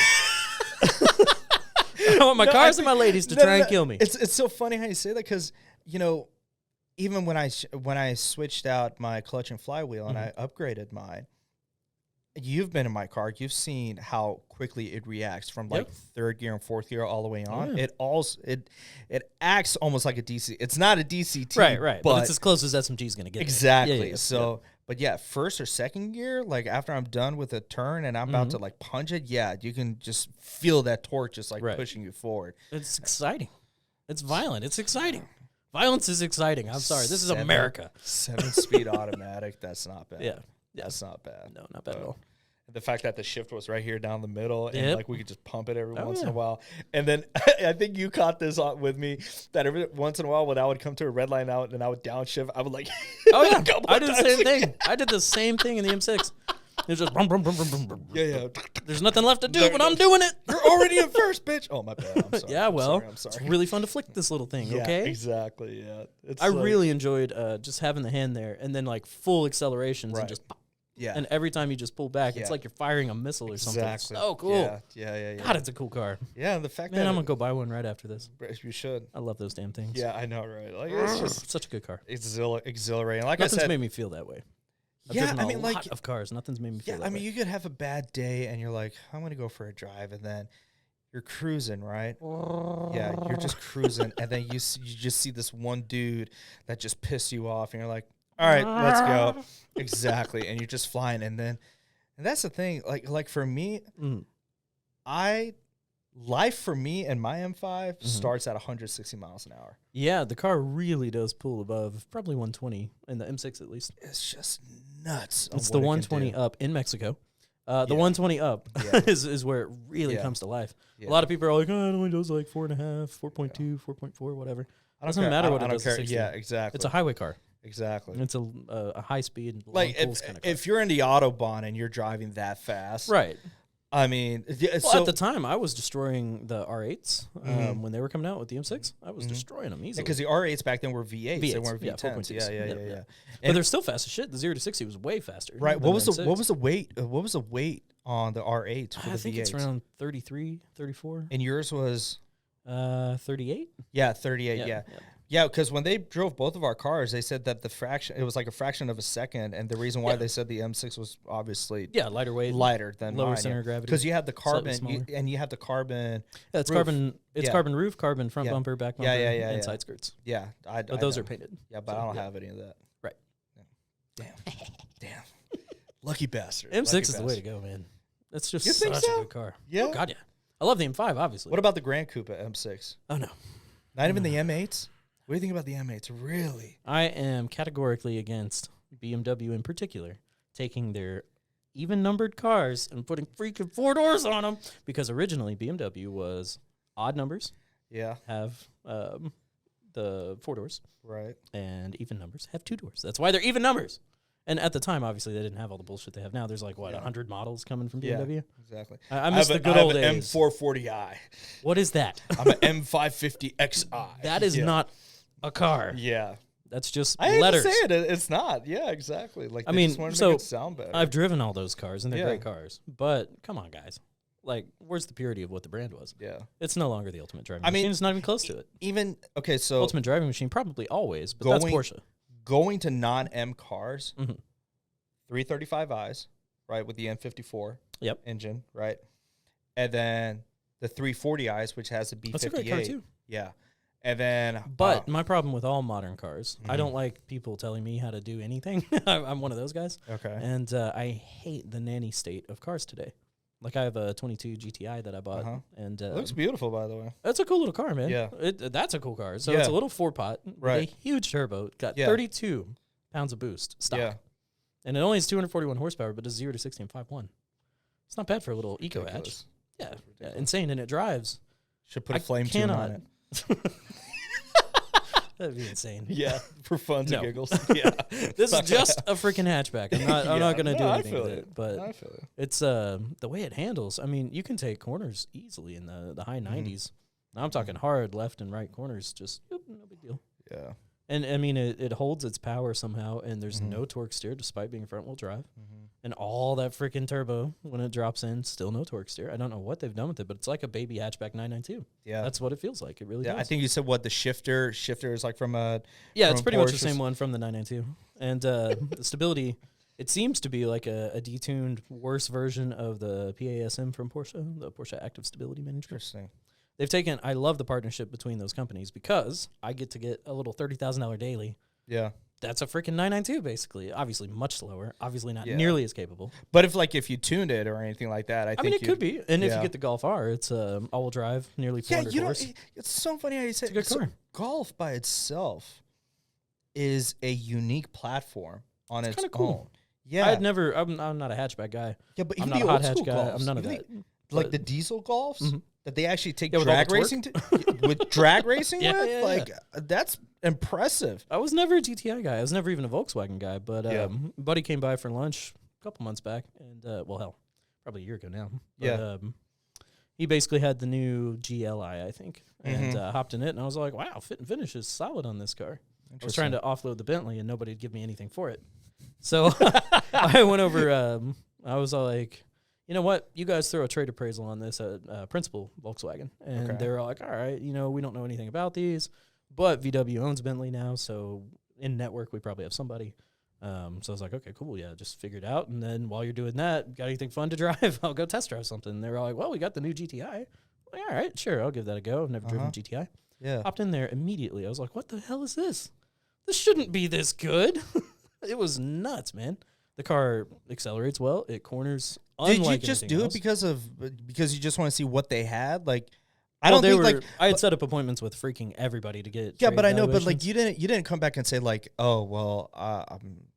I want my No, I cars and think- my ladies to No, try no, and kill me. It's so funny how you say that because even when I switched out my clutch and flywheel and I upgraded mine, you've been in my car. You've seen how quickly it reacts from like Yep. third gear and fourth gear all the way on. yeah. It acts almost like a DC. It's not a DCT, Right. But But it's as close as SMG's going to get. there. exactly. Yeah. So, but yeah, first or second gear, like after I'm done with a turn and I'm about Mhm. to like punch it, yeah, you can just feel that torque just like Right. pushing you forward. It's exciting. It's violent. It's exciting. Violence is exciting. I'm sorry. This is America. 7-speed automatic. That's not bad. Yeah. That's not bad. No, not bad at all. The fact that the shift was right here down the middle, and Yep. like we could just pump it every Oh, once in yeah. a while. And then I think you caught this on with me that every once in a while when I would come to a red line out and I would downshift, I would like. Oh yeah, couple I did the times. same thing. I did the same thing in the M6. It's just brum, brum, brum, brum, brum, brum. Yeah. There's nothing left to do, There- but I'm doing it. You're already in first, bitch. Oh my bad. I'm sorry. Yeah, well, I'm sorry. it's really fun to flick this little thing. Yeah, Okay. exactly. Yeah. It's I like- really enjoyed just having the hand there, and then like full accelerations Right. and just pop. Yeah. And every time you just pull back, Yeah. it's like you're firing a missile or something. Exactly. So cool. Yeah. God, it's a cool car. Yeah, the fact Man, that I'm gonna go buy one right after this. you should. I love those damn things. Yeah, I know, right? Like it's just Such a good car. exhilarating. Like Nothing's I said, made me feel that way. I've yeah, driven I a mean, lot like, of cars. Nothing's made me feel yeah, that I mean, way. you could have a bad day and you're like, I'm gonna go for a drive, and then you're cruising, right? Yeah, you're just cruising, and then you just see this one dude that just pissed you off, and you're like, all right, let's go. Exactly, and you're just flying, and that's the thing. Like for me, Mm. life for me and my M5 Mm-hmm. starts at 160 miles an hour. Yeah, the car really does pull above probably 120 in the M6 at least. It's just nuts. on It's the what it can 120 do. up in Mexico. The Yeah. 120 up Yeah. is where it really Yeah. comes to life. Yeah. A lot of people are like, oh, it only does like 4.5, 4.2, 4.4, whatever. I don't Doesn't care. matter I what it don't does to care. 60. Yeah, exactly. It's a highway car. exactly. It's a high speed, long Like pulls kind of car. if you're in the Autobahn and you're driving that fast, Right. I mean, yeah, Well, so at the time, I was destroying the R8s when they were coming out with the M6. I was destroying them easily. because the R8s back then were V8s, they V8s, weren't yeah, V10s. Yeah, 4.2s. yeah, Yep, yeah, yep. yeah. But they're still fast as shit. The 0 to 60 was way faster. Right. than What was the M6. weight? What was the weight on the R8s for I the think V8s? it's around 33, 34, And yours was 38. 38. Yeah, because when they drove both of our cars, they said that it was like a fraction of a second, and the reason why Yeah. they said the M6 was obviously Yeah, lighter weight, lighter than lower mine, center of gravity, because you have the slightly carbon, smaller. and you have the carbon. Yeah, it's roof. carbon. It's Yeah. carbon roof, carbon front Yeah. bumper, back Yeah, bumper, yeah, yeah, and yeah. side skirts. Yeah, But those are painted. Yeah, but So, I don't yeah. have any of that. Right. Damn. Lucky bastard. M6 Lucky is the way to bastard. go, man. That's just You think such so? a good car. Yeah? Oh, God, yeah. I love the M5, obviously. What about the Grand Coupe M6? Oh no, Not even the M8s? What do you think about the M8s? Really? I am categorically against BMW in particular taking their even numbered cars and putting freaking 4 doors on them, because originally BMW was odd numbers Yeah, have the 4 doors, right. and even numbers have 2 doors. That's why they're even numbers. And at the time, obviously, they didn't have all the bullshit they have now. There's like, what, 100 models coming from BMW? Yeah, exactly. I miss have the good I have old an days. M440i. What is that? I'm an M550Xi. That is Yeah. not a car. Yeah. That's just I hate letters. to say it. It's not. Yeah, exactly. Like, I they mean, just wanted to so make it sound better. I've driven all those cars, and they're Yeah. great cars. But come on, guys. Like, where's the purity of what the brand was? yeah. It's no longer the ultimate driving I mean, machine. It's not even close to it. Even, okay, so Ultimate driving machine, probably always, but that's Going- Porsche. going to non-M cars, Mhm. 335i's, right, with the M54 Yep. engine, right? And then the 340i's, which has a B58. That's a great car, too. Yeah. And then, But my problem with all modern cars, I Mhm. don't like people telling me how to do anything. I'm one of those guys. okay. And I hate the nanny state of cars today. Like, I have a 22 GTI that I bought, Uh-huh. and It looks beautiful, by the way. that's a cool little car, man. Yeah. That's a cool car. So it's Yeah. a little 4-pot, Right. with a huge turbo. Got Yeah. 32 pounds of boost stock. Yeah. And it only has 241 horsepower, but does 0 to 60 in 5.1. It's not bad for a little eco hatch. Ridiculous. Yeah. Ridiculous. insane, and it drives. Should put a I flame tune on cannot- it. That'd be insane. Yeah, for fun No. and giggles. Yeah. This is just a freaking hatchback. I'm not. I'm not gonna do I anything feel with it. it. But I feel it. it's the way it handles. I mean, you can take corners easily in the high 90s. Now I'm talking hard left and right corners. Just no big deal. Yeah. And I mean, it holds its power somehow, and there's Mhm. no torque steer despite being front wheel drive, Mm-hmm. and all that freaking turbo when it drops in, still no torque steer. I don't know what they've done with it, but it's like a baby hatchback 992. Yeah. That's what it feels like. It really Yeah, does. I think you said what the shifter is like from a Yeah, it's from pretty much the Porsche's- same one from the 992. And the stability, it seems to be like a detuned, worse version of the PASM from Porsche, the Porsche Active Stability Management. interesting. They've taken, I love the partnership between those companies because I get to get a little $30,000 daily Yeah. that's a freaking 992 basically. Obviously much slower. Obviously not Yeah. nearly as capable. But if you tuned it or anything like that, I I think mean, it you'd- could be. And if yeah. you get the Golf R, it's all-wheel drive, nearly 400 horse. It's so funny how you said a good car. Golf by itself is a unique platform on its kinda cool. own. Yeah, I'm not a hatchback guy. yeah, but I'm even not the a old hot hatch school guy. Golfs, I'm none of even that. like But- the diesel Golfs Mhm. that they actually take Yeah, with all the drag torque. racing with drag racing Yeah, with, yeah, like that's impressive. I was never a GTI guy. I was never even a Volkswagen guy. But Yeah. a buddy came by for lunch a couple months back, and probably a year ago now. But, Yeah. he basically had the new GLI, I think, and Mhm. hopped in it, and I was like, wow, fit and finish is solid on this car. I was trying to offload the Bentley, and nobody would give me anything for it. So I went over. I was all like, you know what? You guys throw a trade appraisal on this at Principal Volkswagen, and Okay. they were all like, all right, we don't know anything about these, but VW owns Bentley now, so in network we probably have somebody. So I was like, okay, cool, yeah, just figure it out. And then while you're doing that, got anything fun to drive? I'll go test drive something. And they were all like, well, we got the new GTI. Like, all right, sure, I'll give that a go. I've never driven a GTI. Yeah, Hopped in there immediately. I was like, what the hell is this? This shouldn't be this good. It was nuts, man. The car accelerates well. It corners did unlike you just anything do else. it because you just want to see what they had? Like, I Well, don't think like I had set up appointments with freaking everybody to get. yeah, trade but I know, but like evaluations. you didn't come back and say like, oh well,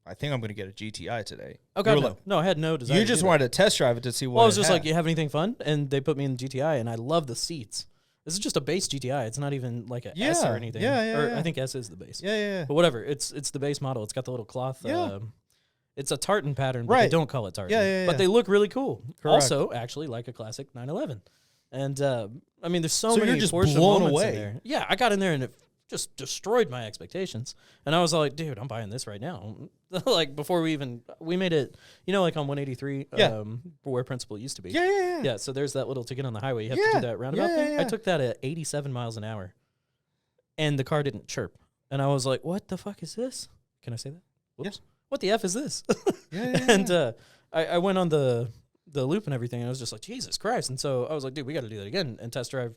I think I'm going to get a GTI today. Oh You god, were no. like- No, I had no desire. You to just do that. wanted to test drive it to see what. Well, I was it just had. like, you have anything fun? And they put me in the GTI, and I love the seats. This is just a base GTI. It's not even like a S Yeah, or anything. yeah, Or yeah. I think S is the base. yeah, yeah. But whatever. It's the base model. It's got the little cloth. Yeah. It's a tartan pattern, but they Right. don't call it tartan. Yeah, yeah, But yeah. they look really cool. Correct. Also, actually, like a classic 911. And I mean, there's so So many you're just Porsche blown moments in away. there. Yeah, I got in there and it just destroyed my expectations. And I was like, dude, I'm buying this right now. Like before we made it, like on 183, Yeah. where Principal used to be. Yeah, yeah, yeah. Yeah, so there's that little ticket on the highway. You have to Yeah, do that roundabout yeah, thing. yeah. I took that at 87 miles an hour, and the car didn't chirp. And I was like, what the fuck is this? Can I say that? Whoops. What the F is this? Yeah, And I went on the loop and everything, and I was just like, Jesus Christ. And so I was like, dude, we got to do that again. And test drive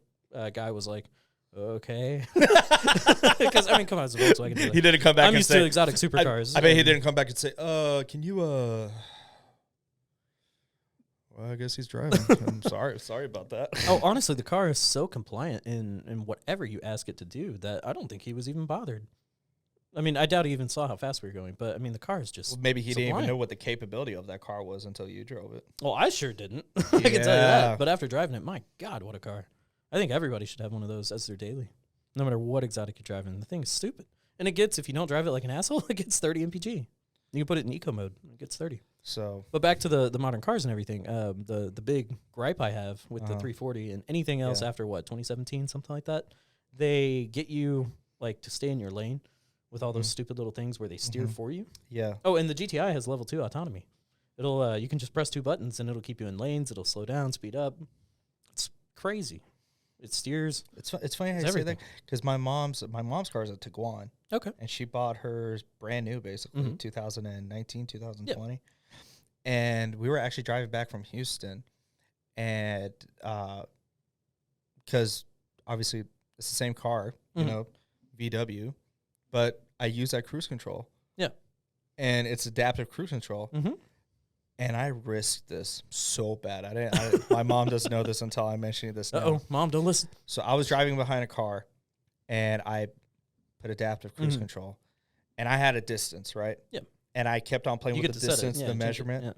guy was like, okay. Because, I mean, come on, it's a Volkswagen dealer. He didn't come back I'm and used say. to exotic supercars. I bet he and- didn't come back and say, can you Well, I guess he's driving. I'm sorry about that. Oh, honestly, the car is so compliant in whatever you ask it to do that I don't think he was even bothered. I mean, I doubt he even saw how fast we were going, but I mean, the car is just. Well, maybe he didn't even sublime. know what the capability of that car was until you drove it. Well, I sure didn't. I can tell you Yeah. that. But after driving it, my God, what a car! I think everybody should have one of those as their daily, no matter what exotic you're driving. The thing is stupid, and it gets, if you don't drive it like an asshole, it gets 30 mpg. You can put it in eco mode; it gets 30. So But back to the modern cars and everything. The big gripe I have with the 340 and anything else Yeah. after 2017, something like that, they get you like to stay in your lane with all those stupid little things where they steer for you. yeah, Oh, and the GTI has level 2 autonomy. It'll you can just press 2 buttons and it'll keep you in lanes. It'll slow down, speed up. It's crazy. It steers. it's funny how It's you say everything. that because my mom's car is a Tiguan, Okay. and she bought hers brand new, basically Mhm. 2019, 2020, and we were actually driving back from Houston, and because obviously it's the same car, you Mhm. know, VW, but I use that cruise control. Yeah. And it's adaptive cruise control. Mm-hmm. And I risked this so bad. My mom doesn't know this until I'm mentioning this now. Uh-oh, Mom, don't listen. So I was driving behind a car, and I put adaptive cruise Mhm. control, and I had a distance, right? Yep. And I kept on playing You with get the to set it. distance, Yeah, the change it. measurement, Yeah.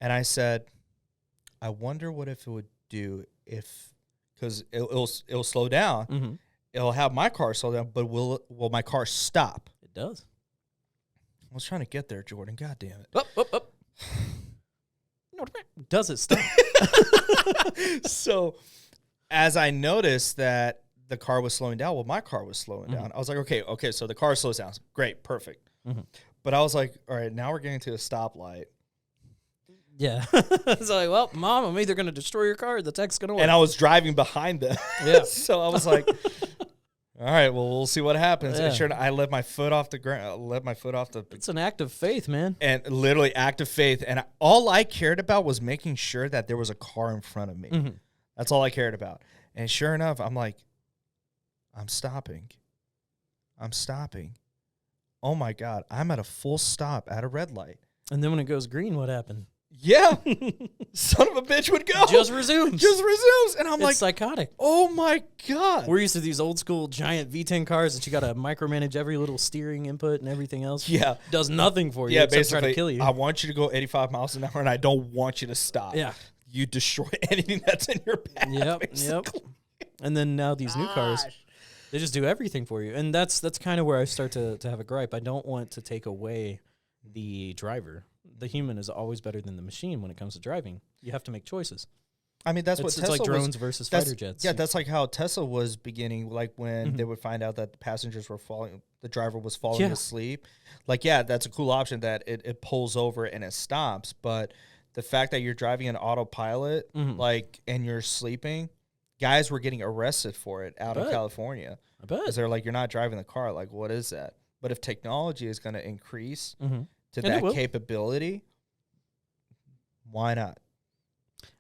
and I said, I wonder what if it would do because it'll slow down. Mm-hmm. It'll have my car slow down, but will my car stop? It does. I was trying to get there, Jordan. God damn it. Up. Does it stop? So as I noticed that the car was slowing down, well, my car was slowing down. I was like, okay, so the car slows down. Great, perfect. Mhm. But I was like, all right, now we're getting to a stoplight. Yeah. It's like, well, Mom, I'm either going to destroy your car or the tech's going to work. And I was driving behind them. Yeah. So I was like, all right, well, we'll see what happens. Yeah. And sure, enough, I let my foot off the ground, It's an act of faith, man. and literally act of faith. And all I cared about was making sure that there was a car in front of me. Mhm. That's all I cared about. And sure enough, I'm like, I'm stopping. oh my God, I'm at a full stop at a red light. And then when it goes green, what happened? Yeah. Son of a bitch would go. Just resumes. Just resumes. And I'm It's like, psychotic. oh my God. We're used to these old school giant V10 cars that you got to micromanage every little steering input and everything else. Yeah. Does nothing for you Yeah, except basically, try to kill you. I want you to go 85 miles an hour, and I don't want you to stop. Yeah. You destroy anything that's in your path. Yep. basically. And then now these new cars, they just do everything for you. And that's kind of where I start to have a gripe. I don't want to take away the driver. The human is always better than the machine when it comes to driving. You have to make choices. I mean, that's what It's Tesla like drones was, versus that's- fighter jets. Yeah, that's like how Tesla was beginning, like when Mhm. they would find out that the passengers were falling, the driver was falling Yeah. asleep. Like, yeah, that's a cool option that it pulls over and it stops. But the fact that you're driving an autopilot, Mhm. like, and you're sleeping, guys were getting arrested for it out in Bet. California. I bet. Because they're like, you're not driving the car. Like, what is that? But if technology is going to increase Mm-hmm. to And it that will. capability, why not?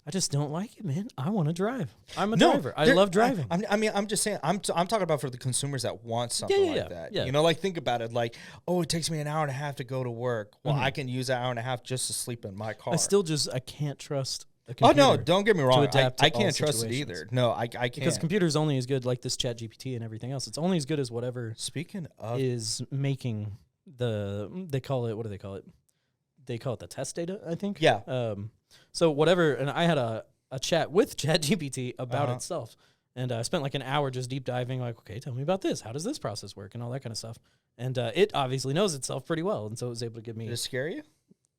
I just don't like it, man. I want to drive. I'm a No, driver. I there- love driving. I'm just saying. I'm talking about for the consumers that want something yeah, like that. yeah. You know, like think about it. Like, oh, it takes me an hour and a half to go to work. Well, Mhm. I can use an hour and a half just to sleep in my car. I can't trust a Oh computer. no, don't get me wrong. adapt to I can't all trust it situations. either. No, I can't. Because computers only as good like this Chat GPT and everything else. It's only as good as whatever Speaking of, is making they call it, what do they call it? They call it the test data, I think. yeah, So whatever, and I had a chat with ChatGPT about Uh-huh. itself. And I spent like an hour just deep diving, like, okay, tell me about this. How does this process work? And all that kind of stuff. And it obviously knows itself pretty well. And so it was able to give me... did it scare you?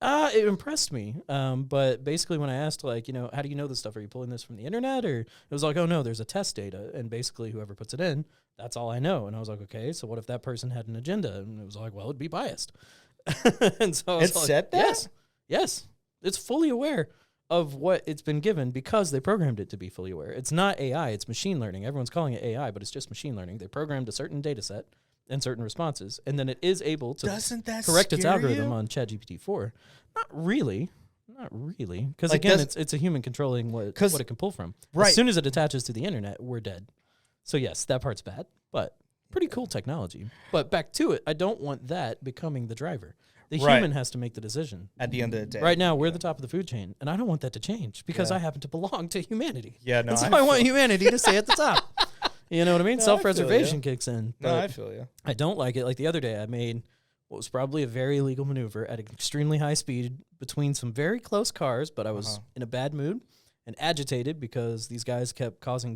It impressed me. But basically when I asked, like, how do you know this stuff? Are you pulling this from the internet? Or it was like, oh, no, there's a test data. And basically whoever puts it in, that's all I know. And I was like, okay, so what if that person had an agenda? And it was like, well, it'd be biased. And so I was It like, said that? Yes. It's fully aware of what it's been given because they programmed it to be fully aware. It's not AI, it's machine learning. Everyone's calling it AI, but it's just machine learning. They programmed a certain data set and certain responses, and then it is able to Doesn't that correct its scare algorithm you? on ChatGPT 4. Not really. Because Like, again, does- it's a human controlling what it can pull from. Right. As soon as it attaches to the internet, we're dead. So yes, that part's bad, but pretty cool technology. But back to it, I don't want that becoming the driver. The Right. human has to make the decision. At the end of the day, Right now, we're the top of the food chain, and I don't want that to change because Yeah. I happen to belong to humanity. Yeah, no, and so I I want feel- humanity to stay at the top. You know what I mean? No, I feel Self-preservation ya. kicks in. No, but I feel you. I don't like it. Like the other day, I made what was probably a very illegal maneuver at an extremely high speed between some very close cars, but I was Uh-huh. in a bad mood and agitated because these guys kept causing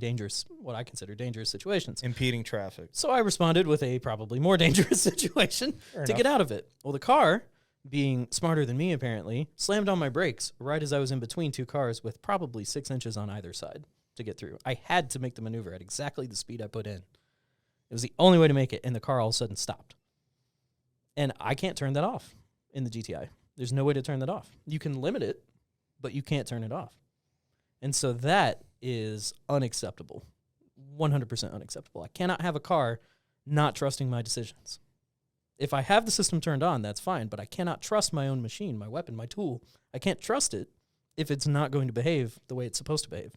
what I consider dangerous situations. Impeding traffic. So I responded with a probably more dangerous situation Fair to enough. get out of it. Well, the car, being smarter than me apparently, slammed on my brakes right as I was in between two cars with probably 6 inches on either side to get through. I had to make the maneuver at exactly the speed I put in. It was the only way to make it, and the car all of a sudden stopped. And I can't turn that off in the GTI. There's no way to turn that off. You can limit it, but you can't turn it off. And so that is unacceptable. 100% unacceptable. I cannot have a car not trusting my decisions. If I have the system turned on, that's fine, but I cannot trust my own machine, my weapon, my tool. I can't trust it if it's not going to behave the way it's supposed to behave.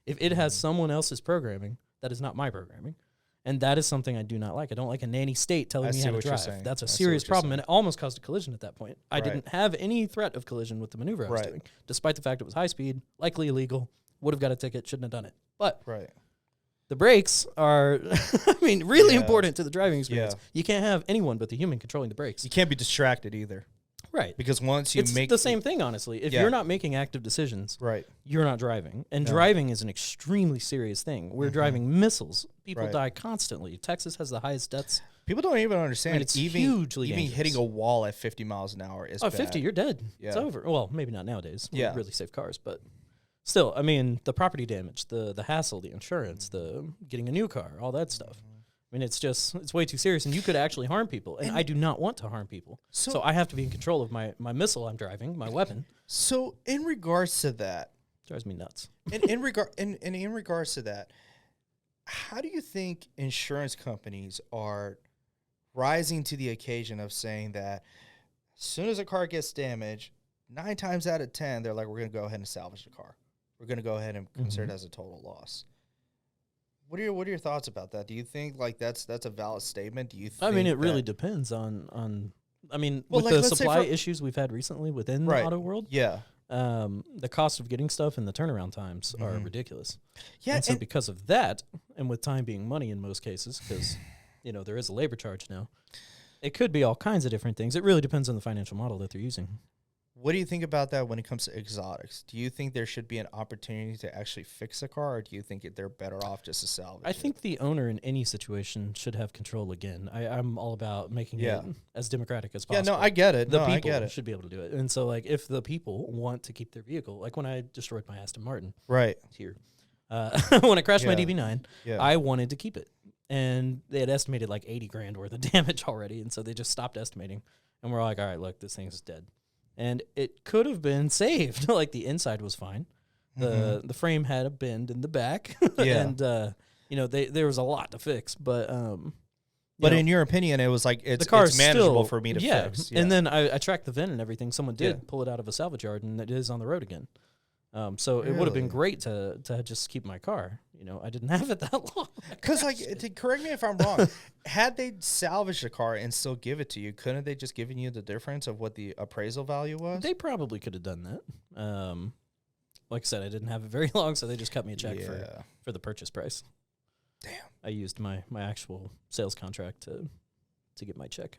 If it has someone else's programming, that is not my programming. And that is something I do not like. I don't like a nanny state telling I me see how to what you're drive. saying. That's a I see serious what you're problem, and saying. it almost caused a collision at that point. I Right. didn't have any threat of collision with the maneuver I was Right. doing, despite the fact it was high speed, likely illegal, would have got a ticket, shouldn't have done it. But Right. the brakes are, really Yeah. important to the driving experience. Yeah. You can't have anyone but the human controlling the brakes. You can't be distracted either, Right. because once you It's make the same thing, honestly. If Yeah. you're not making active decisions, right, you're not driving. And No. driving is an extremely serious thing. We're Mhm. driving missiles. People Right. die constantly. Texas has the highest deaths. people don't even understand. it's even hugely even dangerous. hitting a wall at 50 miles an hour is Oh, bad. 50, you're dead. It's Yeah. over. Well, maybe not nowadays. We Yeah. really safe cars, but still, I mean, the property damage, the hassle, the insurance, the getting a new car, all that stuff. I mean, it's way too serious, and you could actually harm people, and I do not want to harm people. So I have to be in control of my missile I'm driving, my weapon. So in regards to that, Drives me nuts. in regards to that, how do you think insurance companies are rising to the occasion of saying that as soon as a car gets damaged, 9 times out of 10, they're like, we're going to go ahead and salvage the car. We're going to go ahead and consider it as a total loss. What are your thoughts about that? Do you think like that's a valid statement? Do you think I mean, it really that- depends on. I mean, Well, with like, the let's say supply for- issues we've had recently within Right. the auto world, Yeah. the cost of getting stuff and the turnaround times are Mhm. ridiculous. Yeah, and so and- because of that, and with time being money in most cases, because there is a labor charge now, it could be all kinds of different things. It really depends on the financial model that they're using. What do you think about that when it comes to exotics? Do you think there should be an opportunity to actually fix a car, or do you think they're better off just to salvage I it? think the owner in any situation should have control again. I'm all about making Yeah. it as democratic as Yeah, possible. no, I get it. The No, I people get it. should be able to do it. And so, like, if the people want to keep their vehicle, like when I destroyed my Aston Martin Right. here, when I crashed my Yeah. DB9, Yeah. I wanted to keep it. And they had estimated like 80 grand worth of damage already. And so they just stopped estimating. And we're like, all right, look, this thing's dead. And it could have been saved. Like the inside was fine. The frame had a bend in the back. Mm-hmm. Yeah. And, there was a lot to fix. But But in your opinion, it was like the car it's is manageable still, for me to yeah. fix. And then I tracked the VIN and everything. Someone did Yeah. pull it out of a salvage yard, and it is on the road again. So it would have been Really? great to just keep my car. I didn't have it that long. Because, like, correct me if I'm wrong, had they salvaged the car and still give it to you, couldn't they just given you the difference of what the appraisal value was? They probably could have done that. Like I said, I didn't have it very long, so they just cut me a check for the purchase price. Damn. I used my actual sales contract to get my check,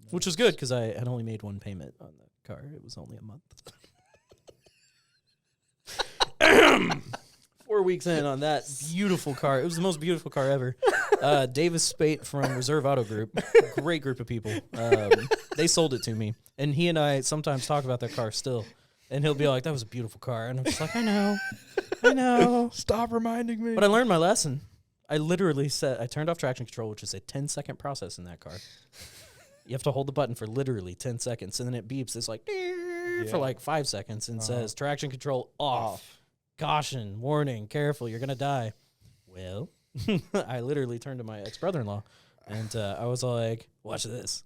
which was good because I had only made one payment on the car. It was only a month. 4 weeks in on that beautiful car. It was the most beautiful car ever. Davis Spate from Reserve Auto Group. Great group of people. They sold it to me. And he and I sometimes talk about that car still. And he'll be like, that was a beautiful car. And I'm just like, I know. Stop reminding me. But I learned my lesson. I literally I turned off traction control, which is a 10-second process in that car. You have to hold the button for literally 10 seconds. And then it beeps. It's like, for like 5 seconds and says, traction control off. Caution, warning, careful, you're going to die. Well, I literally turned to my ex-brother-in-law, and I was like, watch this.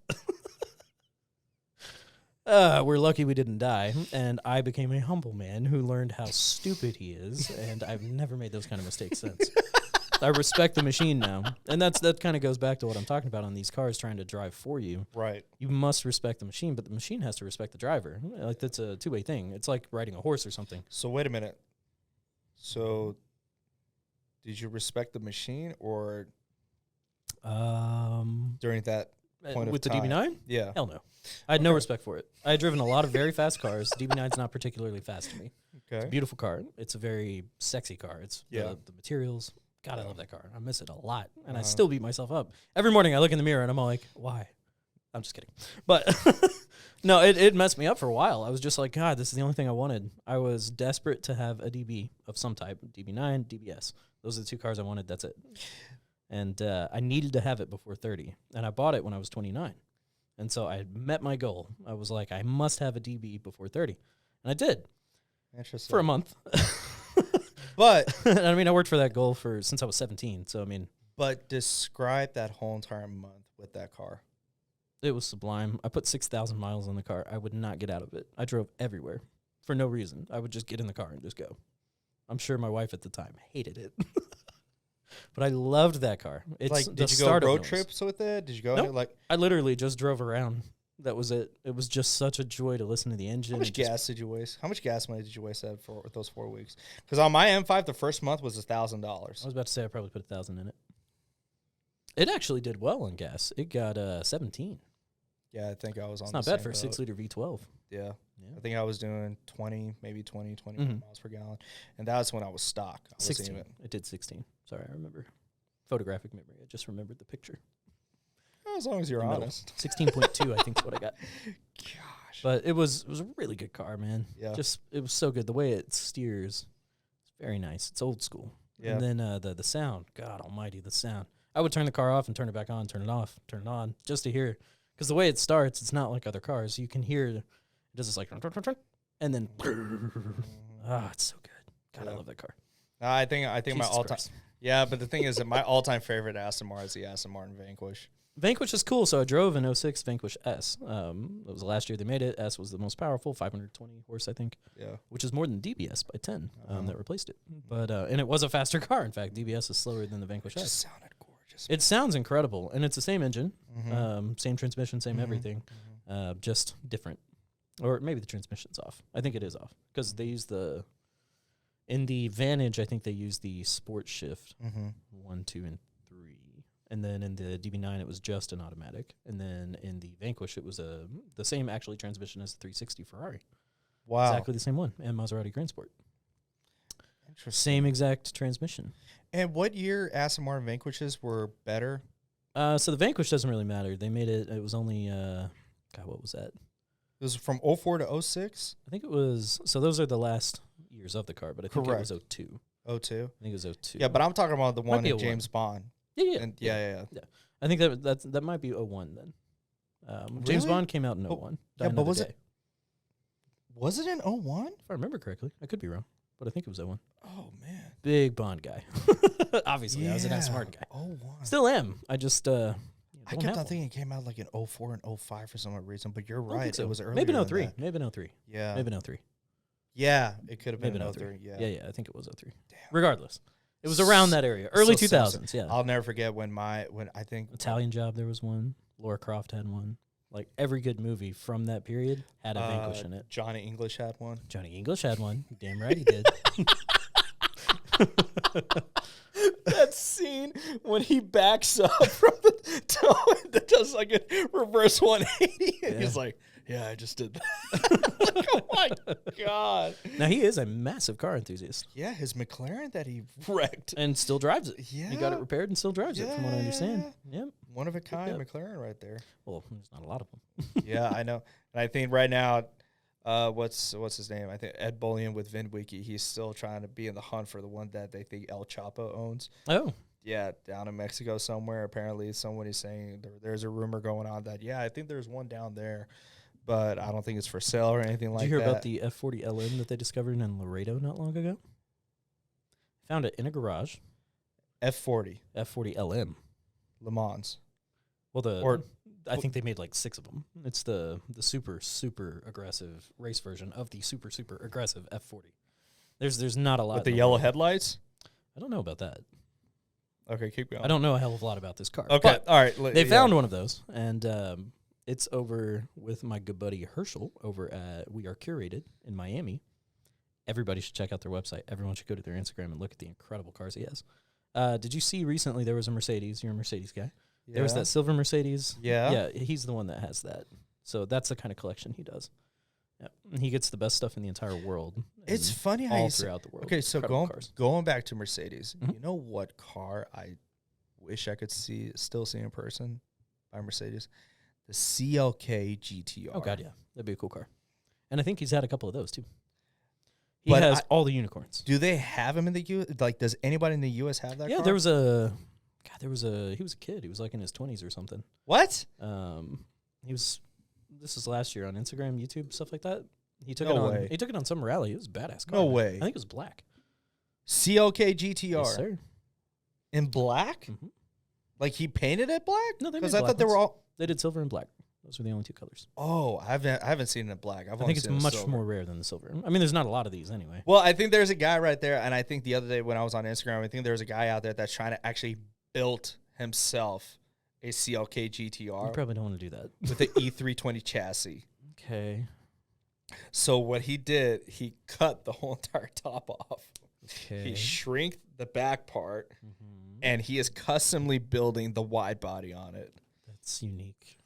We're lucky we didn't die, and I became a humble man who learned how stupid he is, and I've never made those kind of mistakes since. I respect the machine now, and that kind of goes back to what I'm talking about on these cars trying to drive for you. Right. You must respect the machine, but the machine has to respect the driver. Like, that's a two-way thing. It's like riding a horse or something. So wait a minute. So did you respect the machine or during that point With of the time? DB9? Yeah. Hell no. I had no respect for it. I had driven a lot of very fast cars. DB9's not particularly fast to me. Okay. Beautiful car. It's a very sexy car. It's the materials. God, I love that car. I miss it a lot. And I still beat myself up. Every morning I look in the mirror and I'm all like, why? I'm just kidding. But no, it messed me up for a while. I was just like, God, this is the only thing I wanted. I was desperate to have a DB of some type, DB9, DBS. Those are the two cars I wanted. That's it. And I needed to have it before 30. And I bought it when I was 29. And so I met my goal. I was like, I must have a DB before 30. And I did. Interesting. For a month. But I mean, I worked for that goal since I was 17. So, I mean. But describe that whole entire month with that car. It was sublime. I put 6,000 miles on the car. I would not get out of it. I drove everywhere for no reason. I would just get in the car and just go. I'm sure my wife at the time hated it. But I loved that car. It's Like, the did you go startup road noise. trips with it? Did you go Nope. like I literally just drove around. That was it. It was just such a joy to listen to the engine. how much It just- gas did you waste? How much gas money did you waste that for those 4 weeks? Because on my M5, the first month was $1,000. I was about to say I probably put 1,000 in it. It actually did well on gas. It got 17. Yeah, I think I was on. It's not the bad same for a boat. 6-liter V12. Yeah. Yeah. I think I was doing 20, maybe 20 Mhm. miles per gallon, and that's when I was stock. I wasn't 16. even- It did 16. Sorry, I remember. Photographic memory. I just remembered the picture. As long as you're The middle. honest. 16.2, I think is what I got. Gosh. But it was a really good car, man. Yeah. Just it was so good. The way it steers, it's very nice. It's old school. Yeah. And then the sound, God Almighty, the sound. I would turn the car off and turn it back on, turn it off, turn it on, just to hear. Because the way it starts, it's not like other cars. You can hear it does this like, and then, it's so good. God, I Yeah. love that car. I think my Jesus all time. Christ. Yeah, but the thing is that my all time favorite Aston Martin is the Aston Martin Vanquish. Vanquish is cool. So I drove an '06 Vanquish S. It was the last year they made it. S was the most powerful, 520 horse, I think, Yeah. which is more than DBS by 10 Uh-huh. that replaced it. But and it was a faster car. In fact, DBS is slower than the Vanquish It S. just sounded gorgeous. It sounds incredible, and it's the same engine, Mhm. same transmission, same Mhm. everything, just different. Or maybe the transmission's off. I think it is off because they use in the Vantage. I think they use the Sport Shift Mhm. 1, 2, and 3, and then in the DB9 it was just an automatic, and then in the Vanquish it was the same actually transmission as the 360 Ferrari, Wow. exactly the same one, and Maserati Grand Sport, Interesting. same exact transmission. And what year Aston Martin Vanquishes were better? So the Vanquish doesn't really matter. They made it. It was only God, what was that? It was from 04 to 06? I think it was. So those are the last years of the car, but I think Correct. it was 02. 02? I think it was 02. Yeah, but I'm talking about the Might one be in 01. James Bond. yeah. And yeah. I think that might be 01 then. James Really? Bond came out in Oh, 01. yeah, Die but Another was Day. it- Was it in 01? If I remember correctly, I could be wrong, but I think it was 01. Oh, man. Big Bond guy. Obviously, I was a smart guy. 01. Still am. I just I don't kept have on one. thinking it came out like in 04 and 05 for some reason, but you're I don't think right. so. It was earlier. Maybe in than 03. that. Maybe in 03. Yeah. Maybe in 03. Yeah, it could have been Maybe in in 03. Yeah. Yeah, I think it was 03. Damn. Regardless, it was around that area. Early So 2000s, yeah. I'll never forget when I think Italian Job, there was one. Laura Croft had one. Like every good movie from that period had a Vanquish in it. Johnny English had one. Johnny English had one. Damn right he did. That scene when he backs up from the toe that does like a reverse 180 and Yeah. he's like, yeah, I just did that. Like, oh my God. Now he is a massive car enthusiast Yeah, his McLaren that he wrecked. and still drives it. Yeah. He got it repaired and still drives it, from what I understand. Yep. One of a kind Yep. McLaren right there. Well, there's not a lot of them. Yeah, I know. And I think right now, what's his name? I think Ed Bullion with VinWiki. He's still trying to be in the hunt for the one that they think El Chapo owns. Oh, Yeah, down in Mexico somewhere. Apparently, somebody's saying there's a rumor going on that, yeah, I think there's one down there, but I don't think it's for sale or anything like that. did you hear about the F40 LM that they discovered in Laredo not long ago? Found it in a garage. F40 F40 LM. Le Mans? Well, I think they made like 6 of them. It's the super aggressive race version of the super aggressive F40. There's not a lot. With the in yellow market. headlights? I don't know about that. Okay, keep going. I don't know a hell of a lot about this car. Okay, But all right. they found one of those, and it's over with my good buddy Herschel over at We Are Curated in Miami. Everybody should check out their website. Everyone should go to their Instagram and look at the incredible cars he has. Did you see recently there was a Mercedes? You're a Mercedes guy. Yeah. There was that silver Mercedes. Yeah. Yeah, he's the one that has that. So that's the kind of collection he does. Yeah. He gets the best stuff in the entire world. It's and funny how all you say, throughout the world. okay, so Incredible cars. going back to Mercedes, Mhm. you know what car I wish I could still see in person by Mercedes? The CLK GTR. Oh god, yeah, that'd be a cool car. And I think he's had a couple of those too. He But has all the unicorns. Do they have them in the U.S.? Like, does anybody in the U.S. have that Yeah, car? he was a kid. He was like in his 20s or something. What? This was last year on Instagram, YouTube, stuff like that. He took No it on. way. He took it on some rally. It was a badass car. No man. way. I think it was black. CLK GTR Yes, sir. in black? Mhm. Like he painted it black? No, they Because made I thought black they were ones. all. They did silver and black. Those were the only 2 colors. Oh, I haven't seen it in black. I've I only think it's seen it in much silver. more rare than the silver. I mean, there's not a lot of these anyway. Well, I think there's a guy right there, and I think the other day when I was on Instagram, I think there was a guy out there that's trying to actually build himself a CLK You GTR probably don't want to do that. with an E320 chassis. Okay. So what he did, he cut the whole entire top off. Okay. He shrinked the back part, Mhm. and he is customly building the wide body on it. That's unique.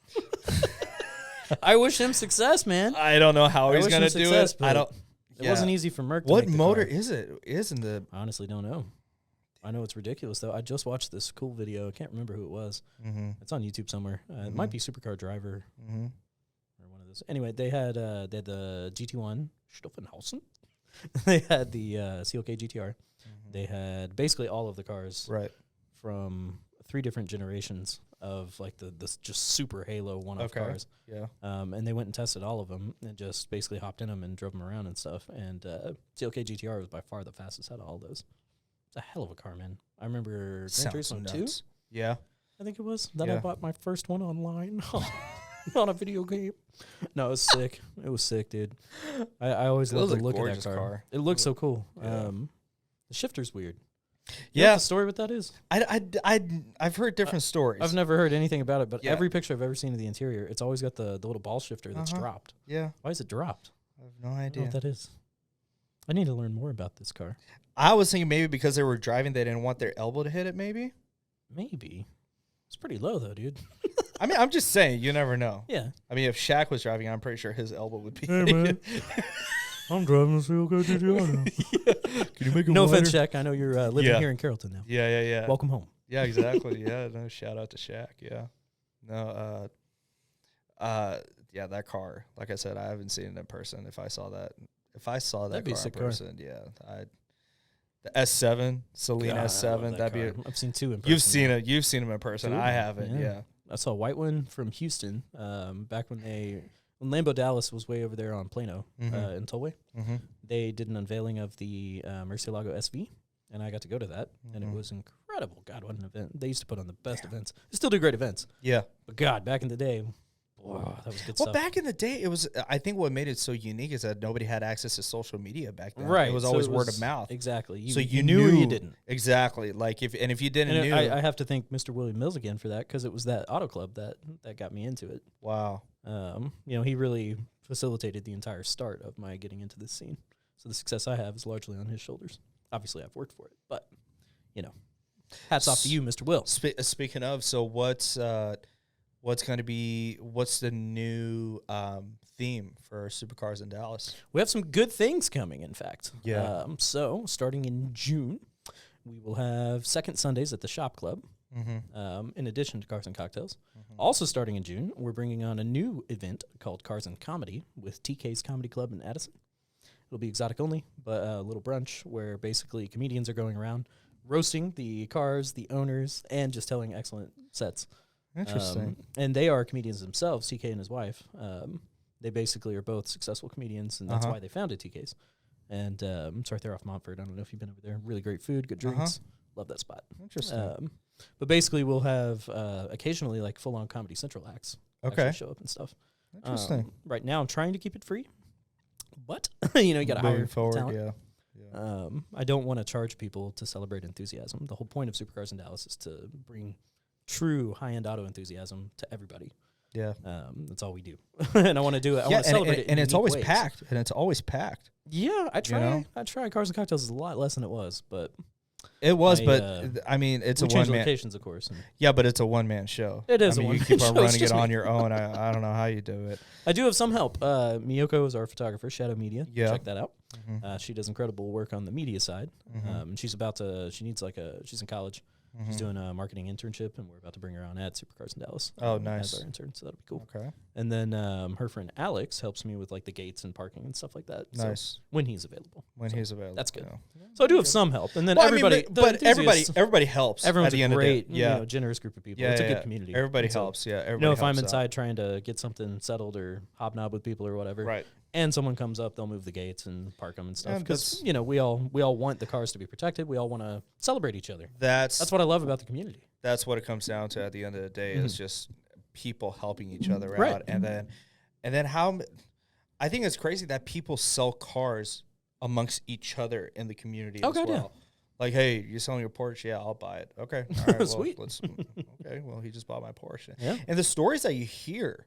I wish him success, man. I don't know how I he's wish him gonna do success, it. I but don't. It yeah. wasn't easy for Merc to What make the motor car. is it? Isn't the? I honestly don't know. I know it's ridiculous, though. I just watched this cool video. I can't remember who it was. Mm-hmm, It's on YouTube somewhere. It might be Supercar Driver mm-hmm. or one of those. Anyway, they had the GT1 Stoffenhausen. They had the CLK GTR. They had basically all of the cars Right. from 3 different generations of like this just super halo one-off Okay. cars. Yeah. And they went and tested all of them and just basically hopped in them and drove them around and stuff. And CLK GTR was by far the fastest out of all those. It's a hell of a car, man. I remember Gran Sounds Turismo 2. nuts. Yeah. I think it was. Then I Yeah. bought my first one online on a video game. No, it was sick. It was sick, dude. I always It love was the a look of that gorgeous car. car. It looks so cool. Yeah. The shifter's weird. You know Yeah, what the story with that is? I've heard different stories. I've never heard anything about it, but Yeah. every picture I've ever seen of the interior, it's always got the little ball shifter that's Uh-huh. dropped. Yeah, Why is it dropped? I have no I don't know idea. what that is. I need to learn more about this car. I was thinking maybe because they were driving, they didn't want their elbow to hit it. Maybe. Maybe. It's pretty low, though, dude. I mean, I'm just saying. You never know. Yeah. I mean, if Shaq was driving, I'm pretty sure his elbow would be. Hey, man. I'm driving a Silco GTR. Can you make it No wider? offense, Shaq. I know you're living Yeah. here in Carrollton now. Yeah. Welcome home. Yeah, exactly. Yeah, no, shout out to Shaq. Yeah. No, yeah, that car. Like I said, I haven't seen it in person. If I saw that That'd be a car in sick car. person, yeah, the S7, Selena God, I love S7. that That'd be. car. I've seen two in person. You've seen it. You've seen them in person. Two? I haven't. Yeah. Yeah. I saw a white one from Houston back when Lambeau Dallas was way over there on Plano Mhm. in Tollway. Mm-hmm. They did an unveiling of the Murcielago SV, and I got to go to that, and it Mhm. was incredible. God, what an event. They used to put on the best events. They still do great events. Yeah. But God, back in the day, wow, that was good Well, stuff. back in the day, it was. I think what made it so unique is that nobody had access to social media back then. Right. It was so always word of mouth. Exactly. So you knew or you knew- didn't. Exactly. Like if you didn't And knew. I have to thank Mr. William Mills again for that, because it was that auto club that got me into it. Wow. He really facilitated the entire start of my getting into this scene. So the success I have is largely on his shoulders. Obviously, I've worked for it, but hats off to you, Mr. Will. Speaking of, so what's going to be? What's the new theme for Supercars in Dallas? We have some good things coming, in fact. Yeah. So starting in June, we will have second Sundays at the Shop Club. Mm-hmm. In addition to Cars and Cocktails. Also starting in June, we're bringing on a new event called Cars and Comedy with TK's Comedy Club in Addison. It'll be exotic only, but a little brunch where basically comedians are going around roasting the cars, the owners, and just telling excellent sets. Interesting. And they are comedians themselves, TK and his wife. They basically are both successful comedians, and that's Uh-huh. why they founded TK's. And it's right there off Montfort. I don't know if you've been over there. Really great food, good drinks. Love that spot. Interesting. But basically, we'll have occasionally like full-on Comedy Central acts Okay. actually show up and stuff. Interesting. Right now, I'm trying to keep it free, but you got to hire Moving forward, talent. yeah. I don't want to charge people to celebrate enthusiasm. The whole point of Supercars in Dallas is to bring true high-end auto enthusiasm to everybody. Yeah. That's all we do, and I want to do it. I want to celebrate it, in and it's unique always ways. packed. And it's always packed. Yeah, I try. know? I try. Cars and Cocktails is a lot less than it was, but It was, I, but I mean, it's we a changed one man. locations, of course. And Yeah, but it's a one man show. It is I a mean, you one-man keep on show, it's running it just on me. your own. I don't know how you do it. I do have some help. Miyoko is our photographer, Shadow Media. Yeah. Check that out. Mm-hmm. She does incredible work on the media side. Mhm. She's in college. She's doing a marketing internship, and we're about to bring her on at Supercars in Dallas. Oh, As nice. our intern, so that'll be cool. Okay. And then her friend Alex helps me with like the gates and parking and stuff like that. So Nice. when he's available. When So he's available. that's good. Yeah. So I do have some help, and then Well, I mean, everybody. but the everybody enthusiasts, helps. everyone's at the a end great, of the day. Yeah. generous group of people. Yeah, It's a yeah. good community. Everybody And so, helps. Yeah. Everybody You know, if I'm helps out. inside trying to get something settled or hobnob with people or whatever, Right. and someone comes up, they'll move the gates and park them and stuff. Yeah, Because that's- we all want the cars to be protected. We all want to celebrate each other. That's That's what I love about the community. that's what it comes down to at the end of the day is just people helping each other Right. out, and then how I think it's crazy that people sell cars amongst each other in the community Oh, as God, yeah. well. Like, hey, you're selling your Porsche? Yeah, I'll buy it. Okay, all right, well, Sweet. Okay, well, he just bought my Porsche. Yeah. And the stories that you hear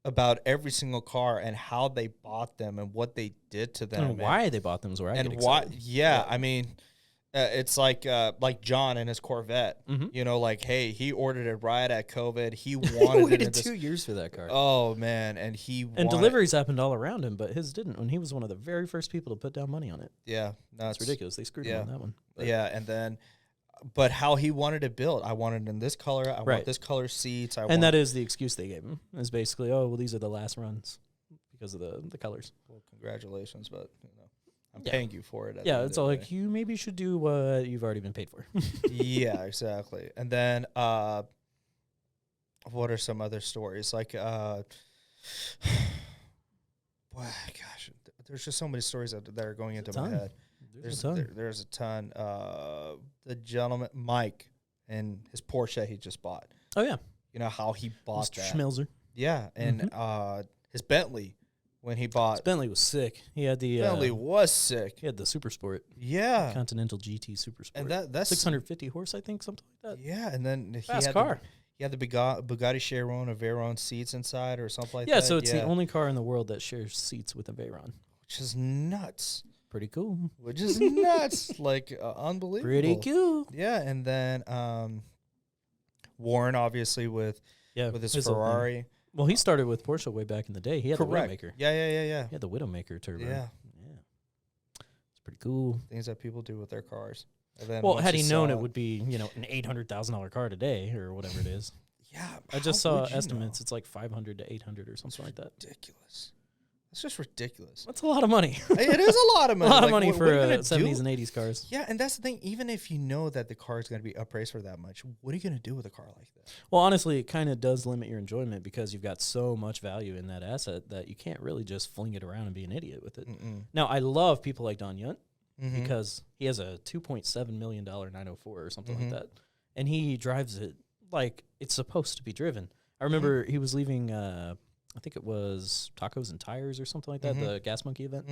about every single car and how they bought them and what they did to them And why they bought them is where I get and why excited. yeah, I mean it's like John and his Corvette. Mhm. You know, like, hey, he ordered it right at COVID. He wanted it in waited this, 2 years for that car. oh man, and he and wanted, deliveries happened all around him, but his didn't. When he was one of the very first people to put down money on it. yeah, That's ridiculous. They screwed him yeah. on that one. But Yeah, and then but how he wanted it built. I wanted it in this color. I Right. want this color seats. And that is the excuse they gave him. Is basically, oh well, these are the last runs because of the colors. well, congratulations, but I'm Yeah. paying you for it. At the Yeah, end it's of all the like you maybe should do what you've already been paid for. day. Yeah, exactly. And then what are some other stories? Like well, gosh, there's just so many stories that are going into my ton. head. There's a ton. There's a ton. The gentleman Mike and his Porsche that he just bought. Oh yeah, You know how he bought Mr. that. Schmelzer. Yeah, and his Bentley when he bought. His Bentley was sick. He had the Bentley was sick. he had the Super Sport, Yeah, Continental GT Super Sport, and that's 650 horse, I think, something like that. Yeah, and then Fast car. He had the Bugatti Chiron or Veyron seats inside or something like that. Yeah, so it's the only car in the world that shares seats with a Veyron. which is nuts. Pretty cool. Which is nuts, like unbelievable. Pretty cool. Yeah, and then Warren obviously with Yeah, his his old thing. Ferrari. Well, he started with Porsche way back in the day. He had Correct. the Widowmaker. Yeah. He had the Widowmaker turbo. Yeah, It's pretty cool. things that people do with their cars. And then Well, once had you he known saw it would be, an $800,000 car today or whatever it is. Yeah, I just how saw would you estimates. know? It's like 500 to 800 or something like that. Ridiculous. That's just ridiculous. That's a lot of money. It is a lot of A money. lot of Like, money what for are you gonna 70s do? and 80s cars. Yeah, and that's the thing. Even if you know that the car is going to be appraised for that much, what are you going to do with a car like that? Well, honestly, it kind of does limit your enjoyment because you've got so much value in that asset that you can't really just fling it around and be an idiot with it. Now, I love people like Don Yunt because he has a $2.7 million 904 or something like that. And he drives it like it's supposed to be driven. I remember he was leaving, I think it was Tacos and Tires or something like that, the Gas Monkey event.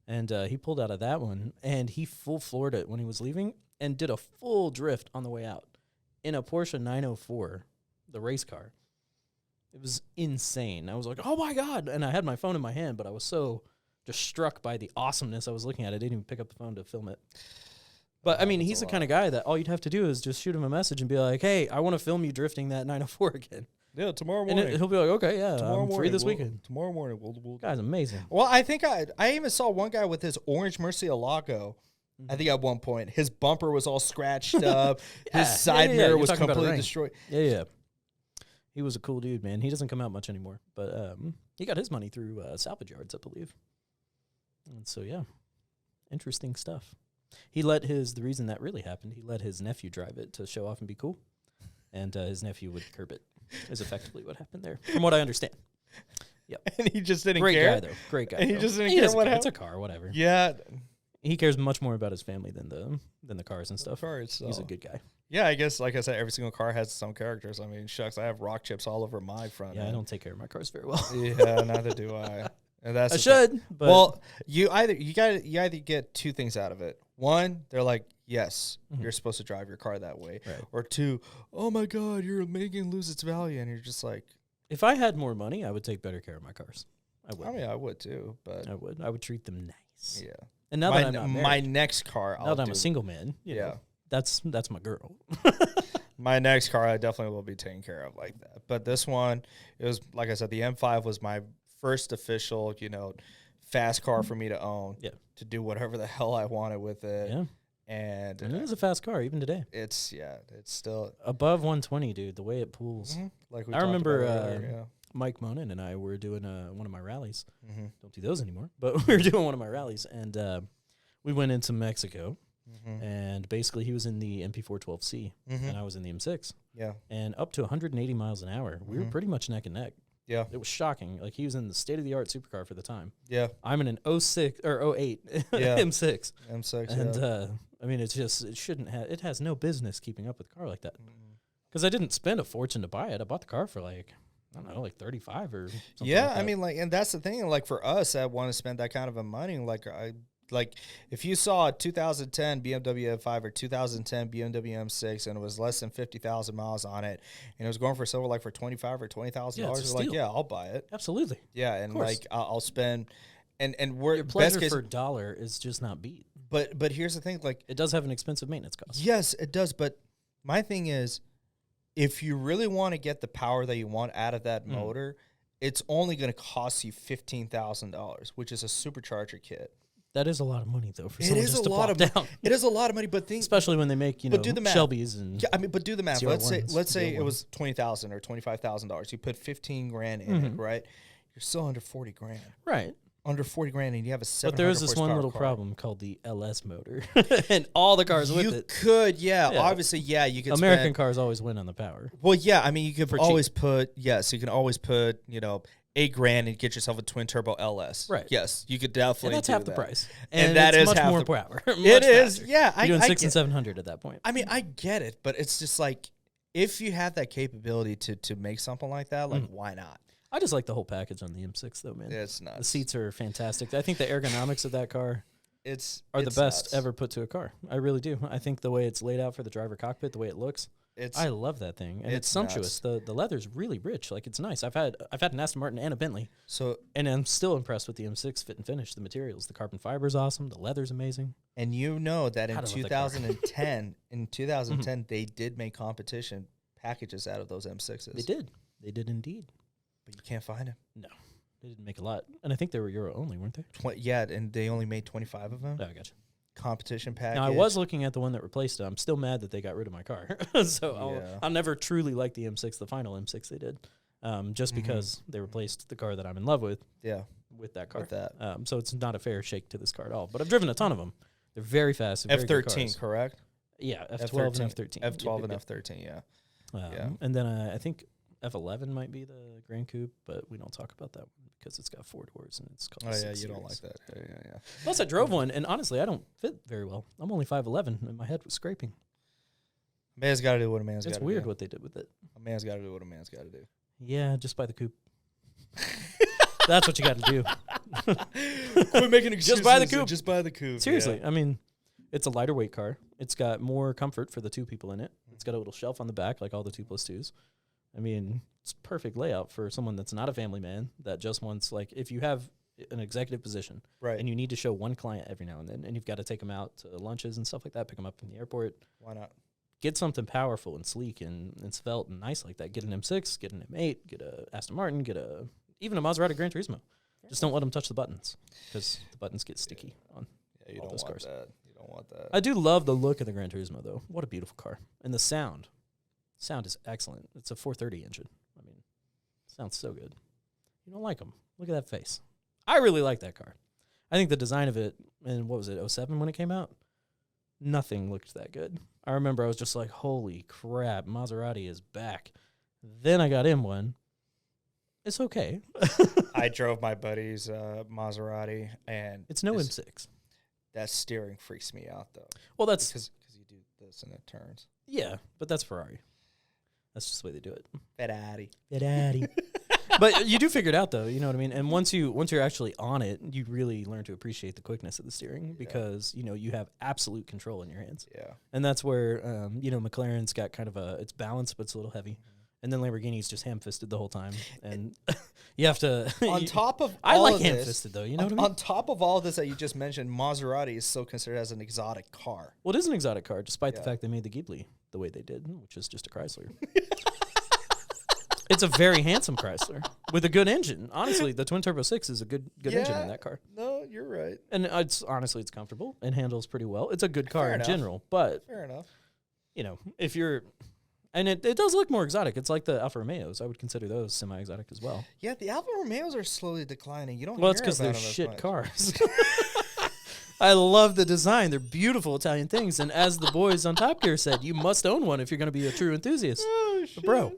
And he pulled out of that one, and he full floored it when he was leaving and did a full drift on the way out in a Porsche 904, the race car. It was insane. I was like, oh, my God. And I had my phone in my hand, but I was so just struck by the awesomeness I was looking at. I didn't even pick up the phone to film it. But, I mean, he's the kind of guy that all you'd have to do is just shoot him a message and be like, hey, I want to film you drifting that 904 again. Yeah, tomorrow And morning. he'll be like, okay, yeah, tomorrow I'm free morning, this weekend. Tomorrow morning, we'll Guy's amazing. Well, I think I even saw one guy with his orange Murcielago. I think at one point his bumper was all scratched up. His side mirror You're was talking about a completely ring. destroyed. Yeah. He was a cool dude, man. He doesn't come out much anymore, but he got his money through salvage yards, I believe. And so, yeah, interesting stuff. He let the reason that really happened, he let his nephew drive it to show off and be cool, and his nephew would curb it, is effectively what happened there, from what I understand. Yep. And he just didn't Great care. guy, though. Great guy. And he though. just didn't care doesn't what It's a happened. car, whatever. Yeah. He cares much more about his family than the cars and stuff. Cars, He's a so. good guy. Yeah, I guess, like I said, every single car has its own characters. I mean, shucks, I have rock chips all over my front Yeah, I end. don't take care of my cars very well. Yeah, neither do I. And that's I the thing. should, but Well, you either get two things out of it. One, they're like, yes, you're supposed to drive your car that way. Right. Or two, oh my God, you're making it lose its value, and you're just like, if I had more money, I would take better care of my cars. I would. I mean, I would too, but I would treat them nice. yeah. And now that I'm not married, my next car, now that I'm a single man, you Yeah. know, that's my girl. My next car, I definitely will be taken care of like that. But this one, it was like I said, the M5 was my first official, fast car for me to own. Yeah. To do whatever the hell I wanted with it. Yeah, And and it is a fast car even today. it's still Above 120, dude. The way it pulls. like we I talked remember, about earlier, Mike Monin and I were doing one of my rallies. yeah. Don't do those anymore, but we were doing one of my rallies, and we went into Mexico, and basically he was in the MP412C, and I was in the M6, Yeah. and up to 180 miles an hour, we were pretty much neck and neck. Yeah. It was shocking. Like, he was in the state-of-the-art supercar for the time. Yeah. I'm in an 06 or 08 Yeah. M6, M6. and yeah. I mean, it has no business keeping up with a car like that. Because I didn't spend a fortune to buy it. I bought the car for like 35 or something. Yeah, like I that. mean, and that's the thing. Like, for us that want to spend that kind of a money, like if you saw a 2010 BMW M5 or 2010 BMW M6 and it was less than 50,000 miles on it, and it was going for silver like for $25,000 or $20,000, Yeah, it's a you're like, steal. yeah, I'll buy it. Absolutely. Yeah, and course. like I'll spend, and we're Your best pleasure case, for a dollar is just not beat. but here's the thing, like, It does have an expensive maintenance cost. yes, it does, but my thing is, if you really want to get the power that you want out of that motor, it's only going to cost you $15,000, which is a supercharger kit. That is a lot of money, though, for It someone is just a to lot plop of down. It is a lot of money, but think, Especially when they make, But do the math. Shelby's and yeah, I mean, but do the math. CR1s, Let's say it CR1s. was $20,000 or $25,000. You put $15,000 in it, right? You're still under $40,000. right. Under $40,000, and you have a 700 But there is this one horsepower little car. problem called the LS motor, and all the cars with You it. could, yeah, Yeah. obviously, yeah, you could. American spend, cars always win on the power. well, yeah, I mean, you could For always put, yes, you can always put, $8,000 and get yourself a twin turbo LS. Right. Yes, you could definitely. And that's do half that. the price. And that it's is much half more the- power. It is. Yeah, You're doing I 600 and get- 700 at that point. I mean, I get it, but it's just like if you have that capability to make something like that, like why not? I just like the whole package on the M6 though, man. It's nuts. The seats are fantastic. I think the ergonomics of that car are the it's best nuts. ever put to a car. I really do. I think the way it's laid out for the driver cockpit, the way it looks, It's I love that thing. And it's it's sumptuous. The leather's really rich. Like it's nice. I've had an Aston Martin and a Bentley, so, and I'm still impressed with the M6 fit and finish. The materials, the carbon fiber's awesome. The leather's amazing. and you know that in God, I love that car. 2010, they did make competition packages out of those M6s. They did. They did indeed. but you can't find them. No, they didn't make a lot, and I think they were Euro only, weren't they? Yeah, and they only made 25 of them. Oh, I got you. Competition package. Now I was looking at the one that replaced it. I'm still mad that they got rid of my car. So Yeah. I'll never truly like the M6, the final M6 they did, just because they replaced the car that I'm in love with yeah that car. with that So it's not a fair shake to this car at all. But I've driven a ton of them. They're very fast. They're very good F13, cars. correct? Yeah, F12 and F13. F12 and Yep. F13. Yeah. Yeah. And then I think F11 might be the Grand Coupe, but we don't talk about that one because it's got 4 doors and it's called. Oh the yeah, 6 you don't Series. like that. Yeah. Plus, I drove one, and honestly, I don't fit very well. I'm only 5'11", and my head was scraping. A man's got to do what a man's got to It's do. weird what they did with it. A man's got to do what a man's got to do. Yeah, just buy the coupe. That's what you got to do. Quit making excuses. Just buy the coupe. Just buy the coupe. Seriously, I mean, it's a lighter weight car. It's got more comfort for the 2 people in it. It's got a little shelf on the back, like all the 2+2s. I mean, it's perfect layout for someone that's not a family man that just wants, like, if you have an executive position Right. and you need to show one client every now and then, and you've got to take them out to lunches and stuff like that, pick them up from the airport, Why not? get something powerful and sleek and svelte and nice like that. Get an M6, get an M8, get a Aston Martin, even a Maserati Gran Turismo. Just don't let them touch the buttons because the buttons get sticky on. Yeah, you all don't those want cars. that. You don't want that. I do love the look of the Gran Turismo, though. What a beautiful car. And the sound. Sound is excellent. It's a 430 engine. I mean, sounds so good. You don't like them. Look at that face. I really like that car. I think the design of it, and what was it, 07 when it came out? Nothing looked that good. I remember I was just like, holy crap, Maserati is back. Then I got in one. It's okay. I drove my buddy's Maserati, and It's no M6. that steering freaks me out though. Well, that's, Because you do this and it turns. yeah, but that's Ferrari. That's just the way they do it. Ferrari. Ferrari. But you do figure it out, though. You know what I mean. And once you're actually on it, you really learn to appreciate the quickness of the steering because you have absolute control in your hands. Yeah. And that's where McLaren's got kind of it's balanced, but it's a little heavy. And then Lamborghini's just ham-fisted the whole time, and you have to. On top of I all like of this, ham-fisted though. You know what I on mean? top of all this that you just mentioned, Maserati is still considered as an exotic car. Well, it is an exotic car, despite the Yeah. fact they made the Ghibli the way they did, which is just a Chrysler. It's a very handsome Chrysler with a good engine. Honestly, the twin turbo 6 is a good engine in that car. No, you're right. And it's comfortable and handles pretty well. It's a good car Fair in enough. general, but Fair enough. if you're, and it does look more exotic. It's like the Alfa Romeos. I would consider those semi-exotic as well. Yeah, the Alfa Romeos are slowly declining. You don't. Well, it's hear because they're about 'em as shit much. cars. I love the design. They're beautiful Italian things. And as the boys on Top Gear said, you must own one if you're going to be a true enthusiast. Oh, shit. Bro.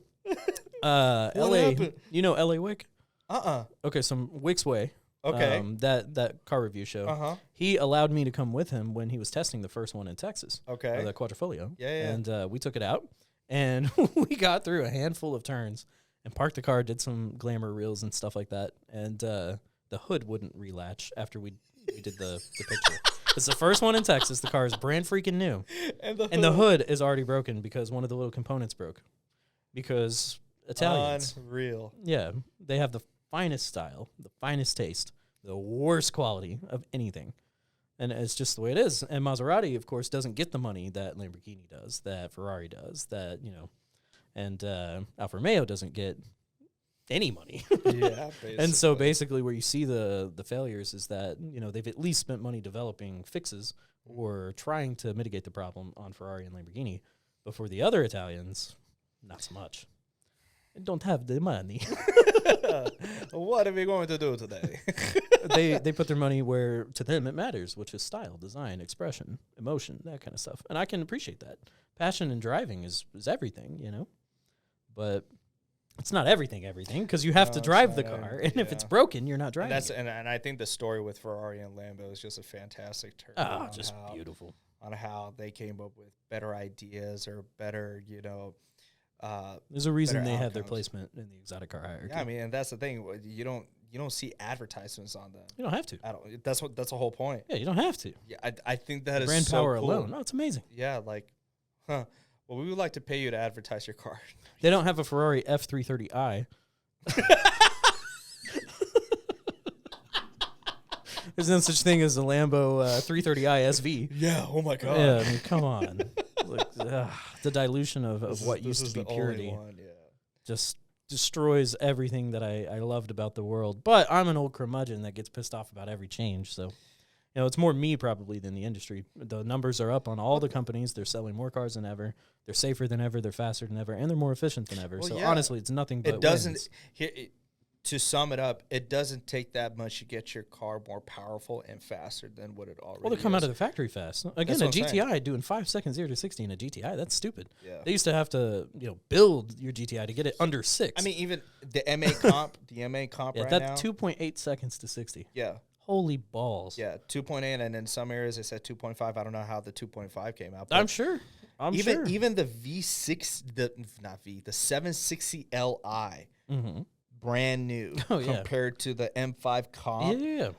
LA, happened? you know LA Wick? Uh-uh. Okay, some Wick's Way. Okay. That car review show. Uh-huh. He allowed me to come with him when he was testing the first one in Texas. Okay. The Quadrifoglio. Yeah. And we took it out, and we got through a handful of turns and parked the car, did some glamour reels and stuff like that, and the hood wouldn't relatch after we did the picture. It's the first one in Texas. The car is brand freaking new, and the hood is already broken because one of the little components broke. Because Italians, Unreal. yeah, they have the finest style, the finest taste, the worst quality of anything. And it's just the way it is. And Maserati, of course, doesn't get the money that Lamborghini does, that Ferrari does, and Alfa Romeo doesn't get any money. Yeah. And so basically where you see the failures is that, they've at least spent money developing fixes or trying to mitigate the problem on Ferrari and Lamborghini. But for the other Italians, not so much. They don't have the money. What are we going to do today? they put their money where to them it matters, which is style, design, expression, emotion, that kind of stuff. And I can appreciate that. Passion in driving is everything, But It's not everything, because you have to No, it's drive the not car, everything, and if it's yeah. broken, you're not driving. And I think the story with Ferrari and Lambo is just a fantastic turn Just beautiful. on how they came up with better ideas or better, There's a reason better they have their outcomes. placement in the exotic car hierarchy. yeah. I mean, and that's the thing. You don't see advertisements on them. You don't have to. I don't. That's the whole point. Yeah, you don't have to. Yeah, I think that is Brand so power cool. alone. No, it's amazing. Yeah, like, well, we would like to pay you to advertise your car. They don't have a Ferrari F330i. There's no such thing as a Lambo 330i SV. Yeah. Oh my god. Yeah, I mean, come on. The dilution of what used to is be the only purity one, yeah. just destroys everything that I loved about the world. But I'm an old curmudgeon that gets pissed off about every change. So, it's more me probably than the industry. The numbers are up on all the companies. They're selling more cars than ever. They're safer than ever. They're faster than ever. And they're more efficient than ever. Well, So, yeah. honestly, it's nothing but It doesn't. wins. To sum it up, it doesn't take that much to get your car more powerful and faster than what it already. Well, they come out is. of the factory fast. Again, That's a what I'm saying. GTI doing 5 seconds 0 to 60 in a GTI, that's stupid. Yeah. They used to have to, build your GTI to get it under 6. I mean, even the MA comp, yeah, right that's now. 2.8 seconds to 60. Yeah, Holy balls. yeah, 2.8, and in some areas they said 2.5. I don't know how the 2.5 came out. I'm but sure. even the V6, the 760 Li, Mm-hmm. brand new Oh, yeah. compared to the M5 comp. Yeah.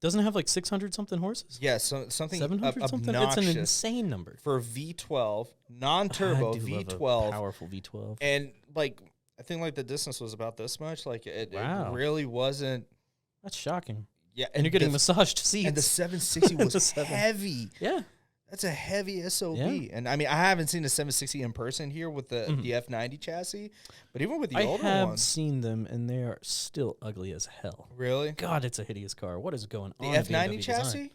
Doesn't it have like 600 something horses? Yeah, so something 700 something? It's obnoxious an insane number. for V12, non-turbo I do love a V12, powerful V12. and like I think like the distance was about this much. Like it Wow. really wasn't. That's shocking. Yeah, And you're getting the, massaged seats. and the 760 was The 7. heavy. yeah. That's a heavy SOB. Yeah. And I mean, I haven't seen the 760 in person here with the F90 chassis, but even with the I older have ones, seen them, and they are still ugly as hell. really, God, it's a hideous car. What is going the on? in F90 BMW design? chassis,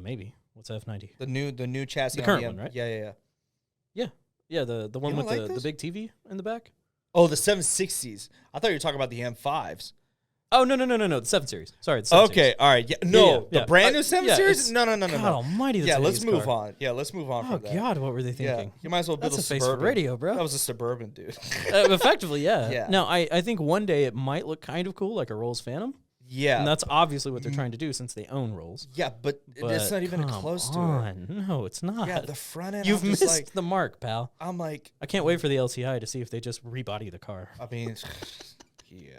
Maybe. What's F90? the new chassis, The on current the one, right? Yeah. Yeah, the one You with don't like the this? big TV in the back. Oh, the 760s. I thought you were talking about the M5s. Oh no, the 7 Series. Sorry, the 7 Okay, Series. all right. Yeah, no, yeah. the brand new 7 yeah, Series. it's- No. God Almighty, that's Yeah, a let's hideous move car. on. Yeah, let's move on Oh from that. God, what were they Yeah, thinking? you might as well build That's a a face for Suburban. radio, bro. That was a Suburban, dude. Effectively, yeah. Yeah. No, I think one day it might look kind of cool, like a Rolls Phantom, Yeah, and that's obviously what they're trying to do since they own Rolls. yeah, but it's not even come close to it. on. No, it's not. Yeah, the front end. You've I'm just missed like, the mark, pal. I'm like, I can't wait for the LTI to see if they just rebody the car. I mean, yeah,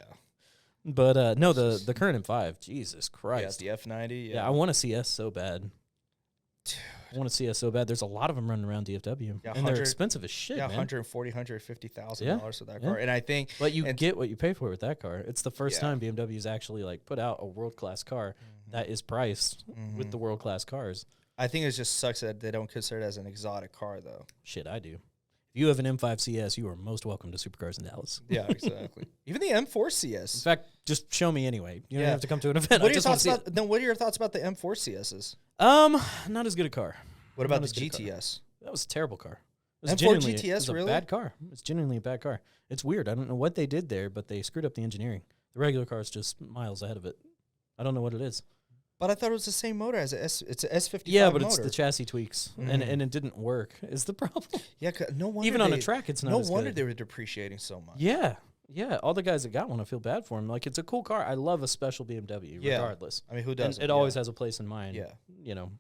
But no, the current M5, Jesus yeah, Christ. the F90. Yeah, I want a CS so bad. I want to see us so bad. There's a lot of them running around DFW, Yeah, and 100 they're expensive as shit, yeah, man. $150,000 for that Yeah. car, and I think But you and- get what you pay for with that car. It's the first Yeah. time BMW's actually like put out a world class car that is priced with the world class cars. I think it just sucks that they don't consider it as an exotic car, though. Shit, I do. If you have an M5 CS, you are most welcome to Supercars in Dallas. Yeah, exactly. Even the M4 In CS. fact, just show me anyway. You don't Yeah. have to come to an event. What I are your just want thoughts to see about? Then what are your thoughts about the M4 CSs? it. Not as good a car. What about Not the as good a car. GTS? That was a terrible car. It was M4 genuinely- GTS, it was a really? bad car. It's genuinely a bad car. It's weird. I don't know what they did there, but they screwed up the engineering. The regular car is just miles ahead of it. I don't know what it is. But I thought it was the same motor as a S. It's a S55 Yeah, but motor. it's the chassis tweaks, and it didn't work. Is the problem? Yeah, no wonder. Even on a they- track, it's not. No as wonder good. they were depreciating so much. Yeah. All the guys that got one, I feel bad for them. Like, it's a cool car. I love a special BMW, Yeah. regardless. I mean, who And doesn't? it always has a place in mine. Yeah. You know,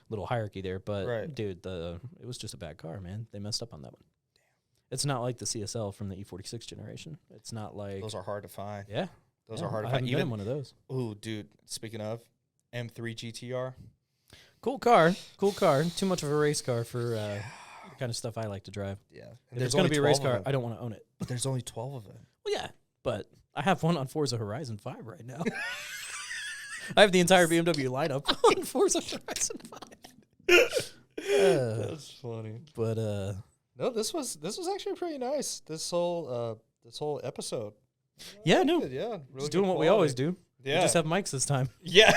little hierarchy there. But Right. dude, it was just a bad car, man. They messed up on that one. It's not like the CSL from the E46 generation. It's not like Those are hard to find. yeah. Those yeah, are hard I to haven't find. been in Even one of those. ooh, dude. Speaking of M3 GTR, Cool car. Too much of a race car for the kind of stuff I like to drive. yeah. If it's going to be a race car, I don't want to own it. But there's only 12 of them. Well, yeah, but I have one on Forza Horizon 5 right now. I have the entire BMW lineup on Forza Horizon 5. That's funny. But No, this was actually pretty nice. This whole episode. yeah, no, Good, yeah, really just good doing what we quality. always do. Yeah. We just have mics this time. Yeah.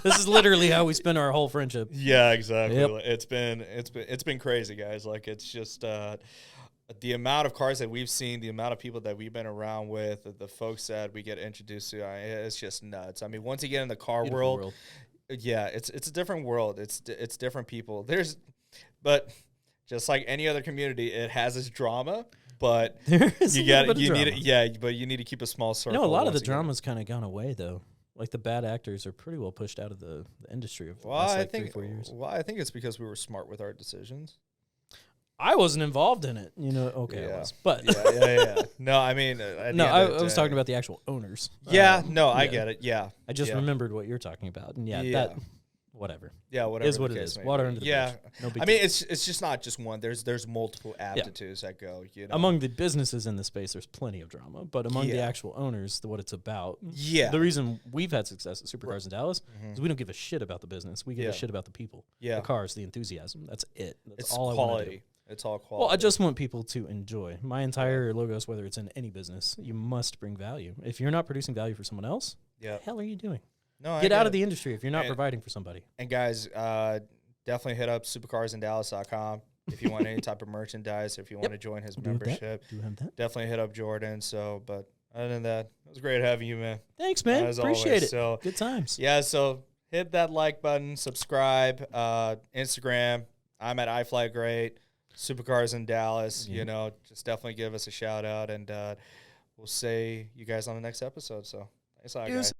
This is literally how we spend our whole friendship. Yeah, exactly. Yep. Like, it's been crazy, guys. Like it's just the amount of cars that we've seen, the amount of people that we've been around with, the folks that we get introduced to. It's just nuts. I mean, once you get in the car Beautiful world, yeah, it's a different world. It's different people. But just like any other community, it has its drama. but There is you got you need it. Yeah, but you need to keep a small circle. A lot of the once again. drama's kind of gone away though. Like the bad actors are pretty well pushed out of the industry of the Well, last I like think 3-4 years. Well, I think it's because we were smart with our decisions. I wasn't involved in it, Okay, I Yeah. was, but Yeah. No, I mean, I was talking about the actual owners. Yeah, no, I get it. Yeah, I just yeah. remembered what you're talking about, and whatever. Yeah, whatever Is what the it case is. may Water be. under the Yeah, bridge. No big I mean, deal. it's just not just one. There's multiple aptitudes that go. Among the businesses in the space, there's plenty of drama, but among the Yeah. actual owners, what it's about. Yeah. The reason we've had success at Supercars in Dallas Mm-hmm. is we don't give a shit about the business. We give Yeah. a shit about the people, Yeah. the cars, the enthusiasm. That's it. That's It's all I want to do. quality. It's all quality. Well, I just want people to enjoy. My entire logos, whether it's in any business, you must bring value. If you're not producing value for someone else, Yeah. what the hell are you doing? No, I Get out get of the it. industry if you're not And- providing for somebody. And guys, definitely hit up supercarsinDallas.com if you want any type of merchandise. If you want to join his Do have that. membership, Do you have that? definitely hit up Jordan. So, but other than that, it was great having you, man. Thanks, man. As Appreciate always. it. So, Good times. yeah, so hit that like button, subscribe, Instagram. I'm at iFlyGreat, Supercars in Dallas. Yeah. Just definitely give us a shout out, and we'll see you guys on the next episode. So thanks a lot, guys.